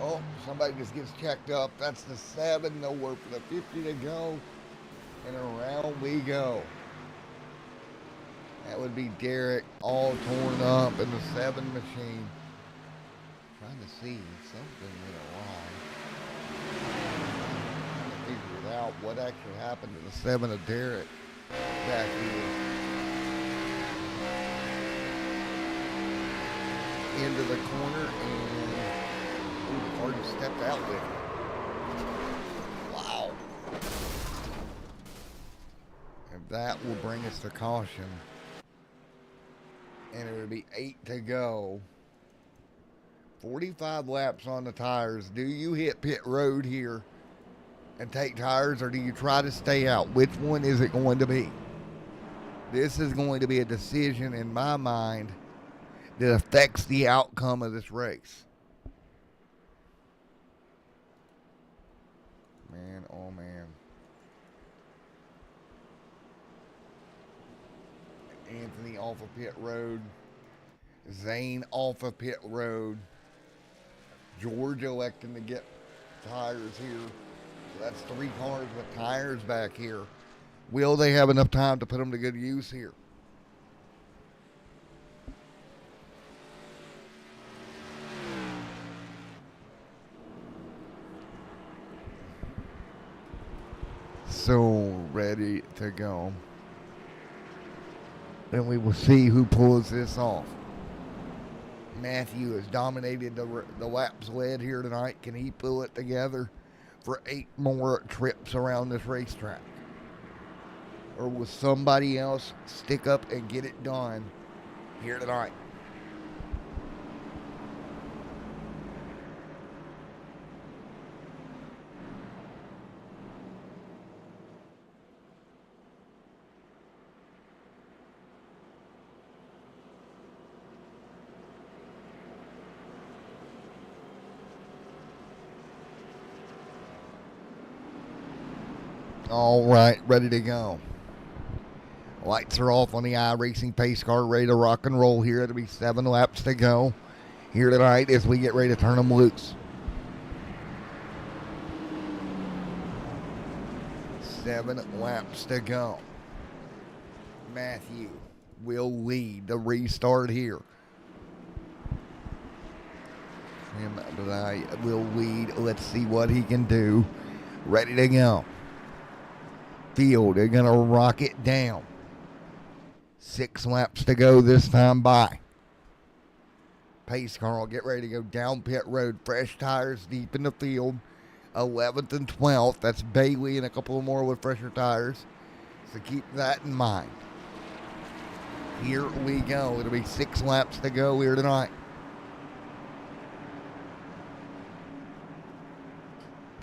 A: Oh, somebody just gets checked up. That's the 7. Nowhere for the 50 to go. And around we go. That would be Derek, all torn up in the 7 machine. Trying to see something in a line. Trying to figure it out what actually happened to the 7 of Derek back here. Into the corner, and the car just stepped out with it. Wow. And that will bring us to caution. And it would be 8 to go. 45 laps on the tires. Do you hit pit road here and take tires, or do you try to stay out? Which one is it going to be? This is going to be a decision in my mind that affects the outcome of this race. Man, oh man. Anthony off of pit road. Zane off of pit road. George electing to get tires here. So that's 3 cars with tires back here. Will they have enough time to put them to good use here? So ready to go. And we will see who pulls this off. Matthew has dominated the laps led here tonight. Can he pull it together for 8 more trips around this racetrack? Or will somebody else stick up and get it done here tonight? All right, ready to go. Lights are off on the iRacing pace car, ready to rock and roll here. It'll be 7 laps to go here tonight as we get ready to turn them loose. 7 laps to go. Matthew will lead the restart here. Tim will lead. Let's see what he can do. Ready to go. Field, they're going to rock it down. 6 laps to go this time by. Pace car will get ready to go down pit road. Fresh tires deep in the field. 11th and 12th. That's Bailey and a couple more with fresher tires. So keep that in mind. Here we go. It'll be 6 laps to go here tonight.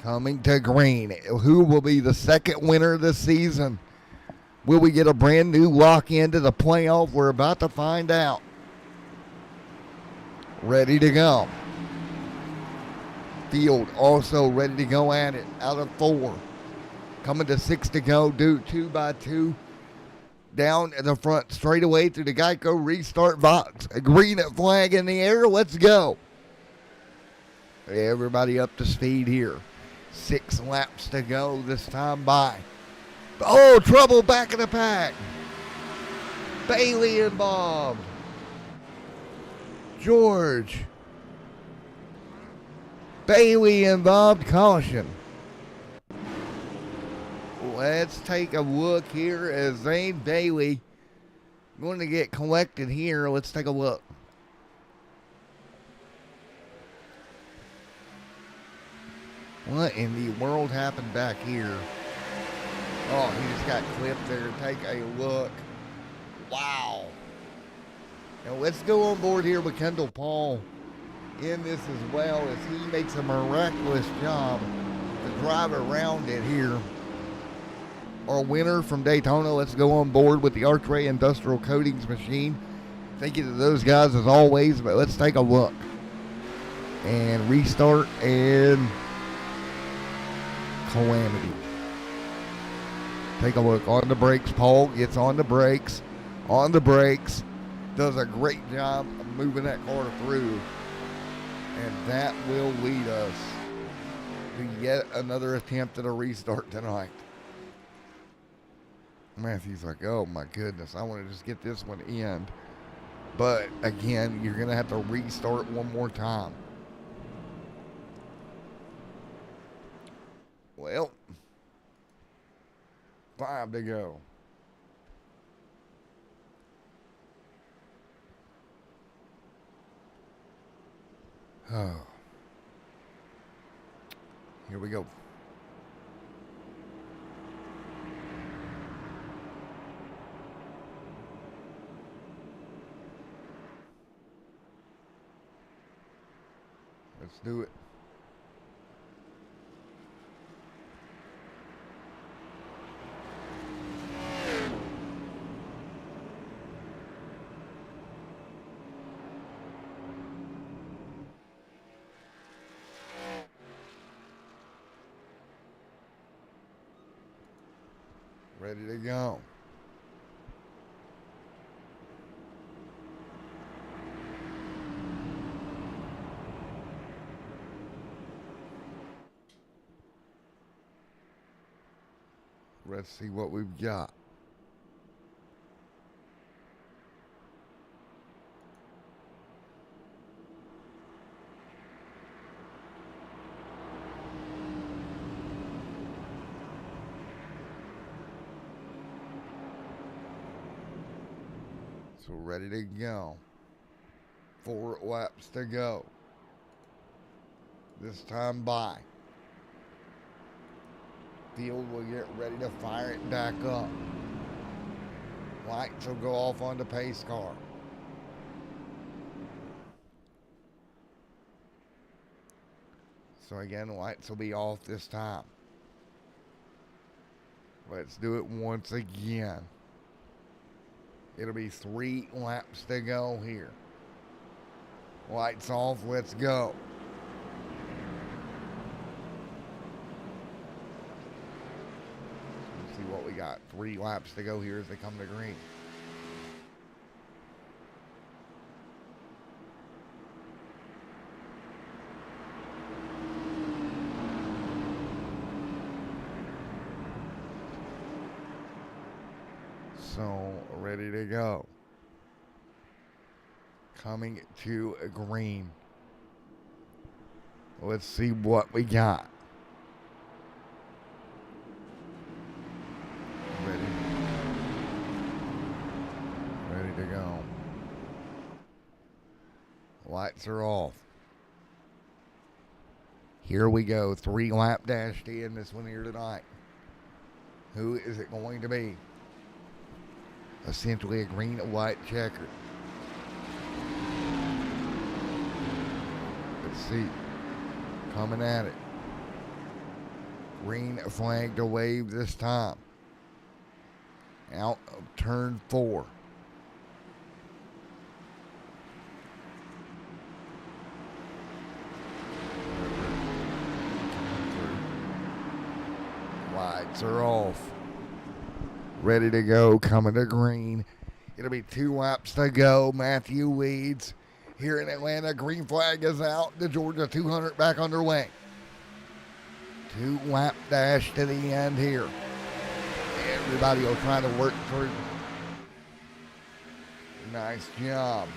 A: Coming to green. Who will be the second winner this season? Will we get a brand new lock into the playoff? We're about to find out. Ready to go. Field also ready to go at it. Out of 4. Coming to 6 to go. Do 2 by 2. Down in the front straightaway through the Geico restart box. A green flag in the air. Let's go. Everybody up to speed here. 6 laps to go this time by. Oh, trouble back in the pack. Bailey involved. George. Bailey involved. Caution. Let's take a look here as Zane Bailey going to get collected here. Let's take a look. What in the world happened back here? Oh, he just got clipped there. Take a look. Wow. Now let's go on board here with Kendall Paul in this as well as he makes a miraculous job to drive around it here. Our winner from Daytona, let's go on board with the Archway Industrial Coatings machine. Thank you to those guys as always, but let's take a look. And restart and calamity. Take a look on the brakes. Paul gets on the brakes. On the brakes. Does a great job of moving that car through. And that will lead us to yet another attempt at a restart tonight. Matthew's like, oh my goodness, I want to just get this one in. But again, you're going to have to restart one more time. Well, 5 to go. Oh. Here we go. Let's do it. Ready to go. Let's see what we've got. So ready to go. 4 laps to go. This time by. Field will get ready to fire it back up. Lights will go off on the pace car. So again, lights will be off this time. Let's do it once again. It'll be 3 laps to go here. Lights off, let's go. Let's see what we got. 3 laps to go here as they come to green. So, ready to go. Coming to a green. Let's see what we got. Ready to go. Lights are off. Here we go. 3 lap dash to end this one here tonight. Who is it going to be? Essentially a green and white checker. Let's see. Coming at it. Green flag to wave this time. Out of turn 4. Lights are off. Ready to go, coming to green. It'll be 2 laps to go. Matthew leads here in Atlanta. Green flag is out. The Georgia 200 back underway. 2 lap dash to the end here. Everybody will try to work through. Nice job.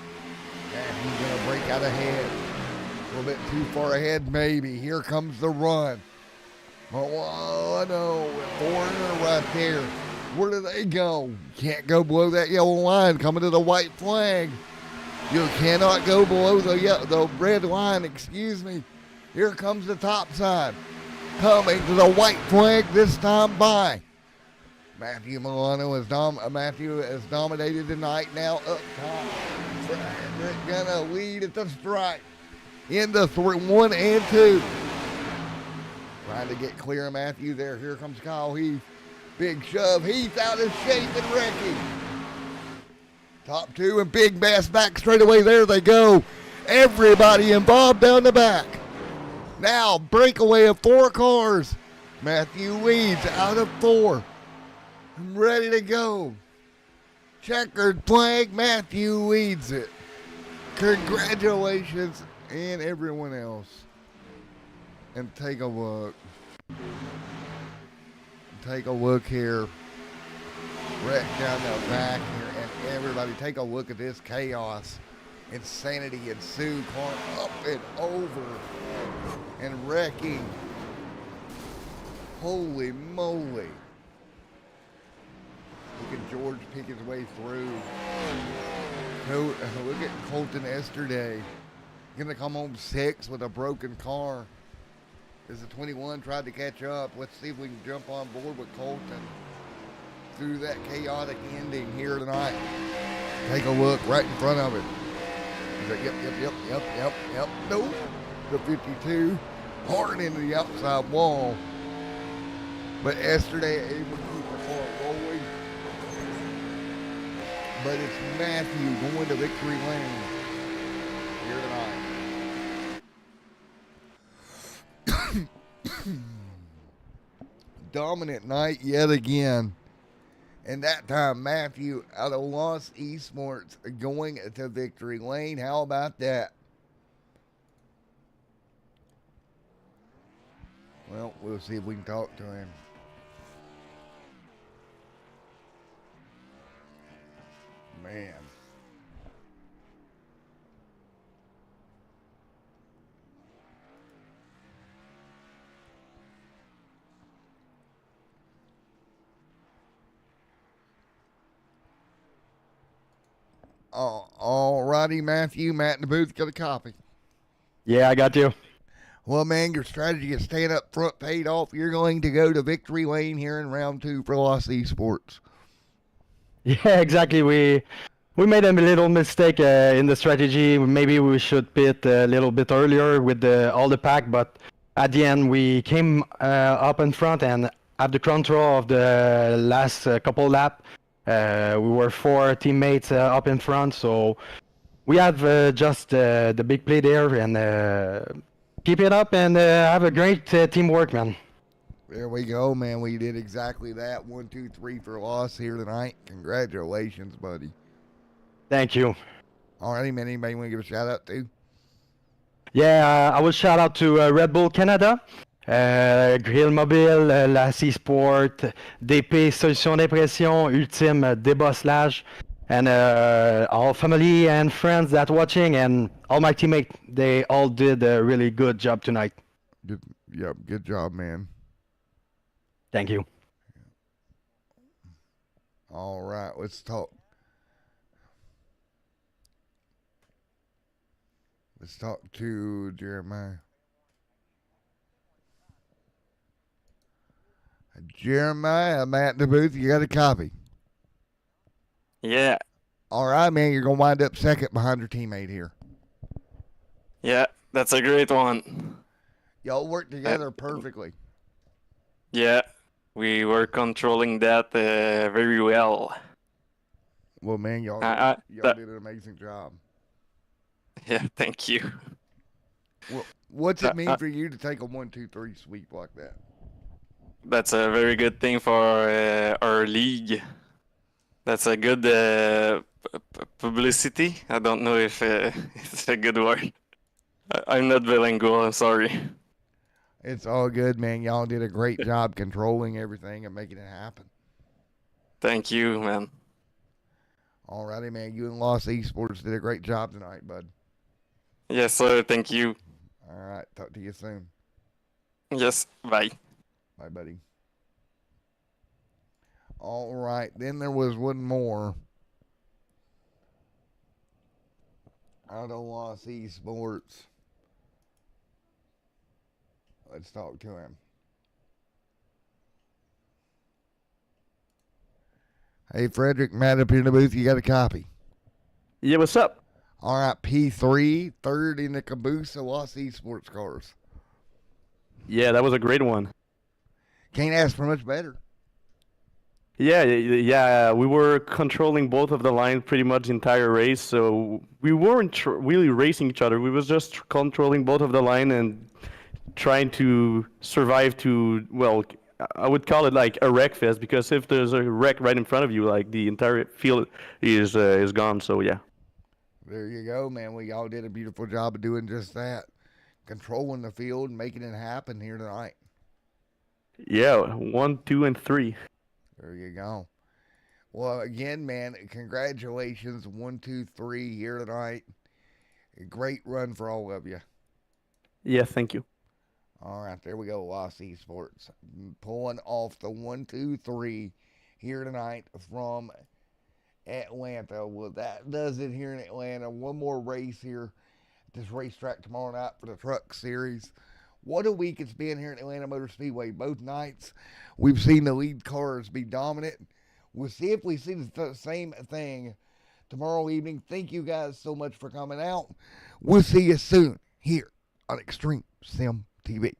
A: And he's going to break out ahead. A little bit too far ahead, maybe. Here comes the run. Oh, no. Foreigner right there. Where do they go? Can't go below that yellow line. Coming to the white flag. You cannot go below the red line. Excuse me. Here comes the top side. Coming to the white flag this time by Matthew Milano. Matthew has dominated tonight now up top. Frederick gonna lead at the stripe in the 1 and 2. Trying to get clear of Matthew there. Here comes Kyle Heath. Big shove. Heath out of shape and wrecking. Top 2 and Big Bass back straight away. There they go. Everybody involved down the back. Now breakaway of 4 cars. Matthew leads out of 4. I'm ready to go. Checkered flag. Matthew leads it. Congratulations and everyone else. And take a look. Take a look here. Wreck down the back here. And everybody take a look at this chaos. Insanity ensued. Car up and over. And wrecking. Holy moly. Look at George pick his way through. Look at Colton Esterday. Gonna come home 6 with a broken car. As the 21 tried to catch up. Let's see if we can jump on board with Colton through that chaotic ending here tonight. Take a look right in front of it. Yep. Nope. The 52 hard into the outside wall. But yesterday able to keep the car rolling. But it's Matthew going to victory lane here tonight. Dominant night yet again. And that time, Matthew out of Lost Esports going to victory lane. How about that? Well, we'll see if we can talk to him. Man. All righty, Matthew. Matt in the booth, got a copy.
E: Yeah, I got you.
A: Well, man, your strategy is staying up front paid off. You're going to go to victory lane here in round 2 for Lost Esports.
E: Yeah, exactly. We made a little mistake in the strategy. Maybe we should pit a little bit earlier with all the pack, but at the end we came up in front and at the control of the last couple lap. We were 4 teammates up in front, so we have just the big play there and keep it up and have a great teamwork, man.
A: There we go, man. We did exactly that. 1, 2, 3 for loss here tonight. Congratulations, buddy.
E: Thank you.
A: All righty, man. Anybody want to give a shout out to?
E: Yeah, I will shout out to Red Bull Canada, Grill Mobile, la C-Sport, DP Solution d'Impression, Ultime Débosselage, and all family and friends that watching and all my teammates. They all did a really good job tonight.
A: Good job, man.
E: Thank you.
A: All right, let's talk. Let's talk to Jeremiah. Jeremiah, Matt in the booth. You got a copy.
F: Yeah,
A: All right, man. You're gonna wind up second behind your teammate here.
F: yeah, that's a great one.
A: Y'all work together perfectly.
F: Yeah, we were controlling that very well.
A: Well, man, y'all
F: That-
A: did an amazing job.
F: yeah, thank you.
A: Well, what's it mean for you to take a 1-2-3 sweep like that?
F: That's a very good thing for our league. That's a good publicity. I don't know if it's a good word. I'm not bilingual, I'm sorry.
A: It's all good, man. Y'all did a great job controlling everything and making it happen.
F: Thank you, man.
A: Alrighty, man. You and Lost Esports did a great job tonight, bud.
F: Yes, sir, thank you.
A: All right. Talk to you soon.
F: Yes, bye.
A: Bye, buddy. All right. Then there was one more. Out of Lost Esports. Let's talk to him. Hey, Frederick, Matt up here in the booth. You got a copy.
E: Yeah, what's up?
A: All right, P3, third in the caboose of Lost Esports cars.
E: Yeah, that was a great one.
A: Can't ask for much better.
E: Yeah, we were controlling both of the lines pretty much the entire race, so we weren't really racing each other. We was just controlling both of the line and trying to survive to, well, I would call it like a wreck fest, because if there's a wreck right in front of you, like the entire field is gone. So yeah.
A: There you go, man. We all did a beautiful job of doing just that. Controlling the field and making it happen here tonight.
E: Yeah, 1, 2, and 3.
A: There you go. Well, again, man, congratulations. 1, 2, 3 here tonight. A great run for all of you.
E: Yeah, thank you.
A: All right, there we go. Lost Esports pulling off the 1, 2, 3 here tonight from Atlanta. Well, that does it here in Atlanta. One more race here at this racetrack tomorrow night for the Truck Series. What a week it's been here at Atlanta Motor Speedway. Both nights we've seen the lead cars be dominant. We'll see if we see the same thing tomorrow evening. Thank you guys so much for coming out. We'll see you soon here on Extreme Sim TV.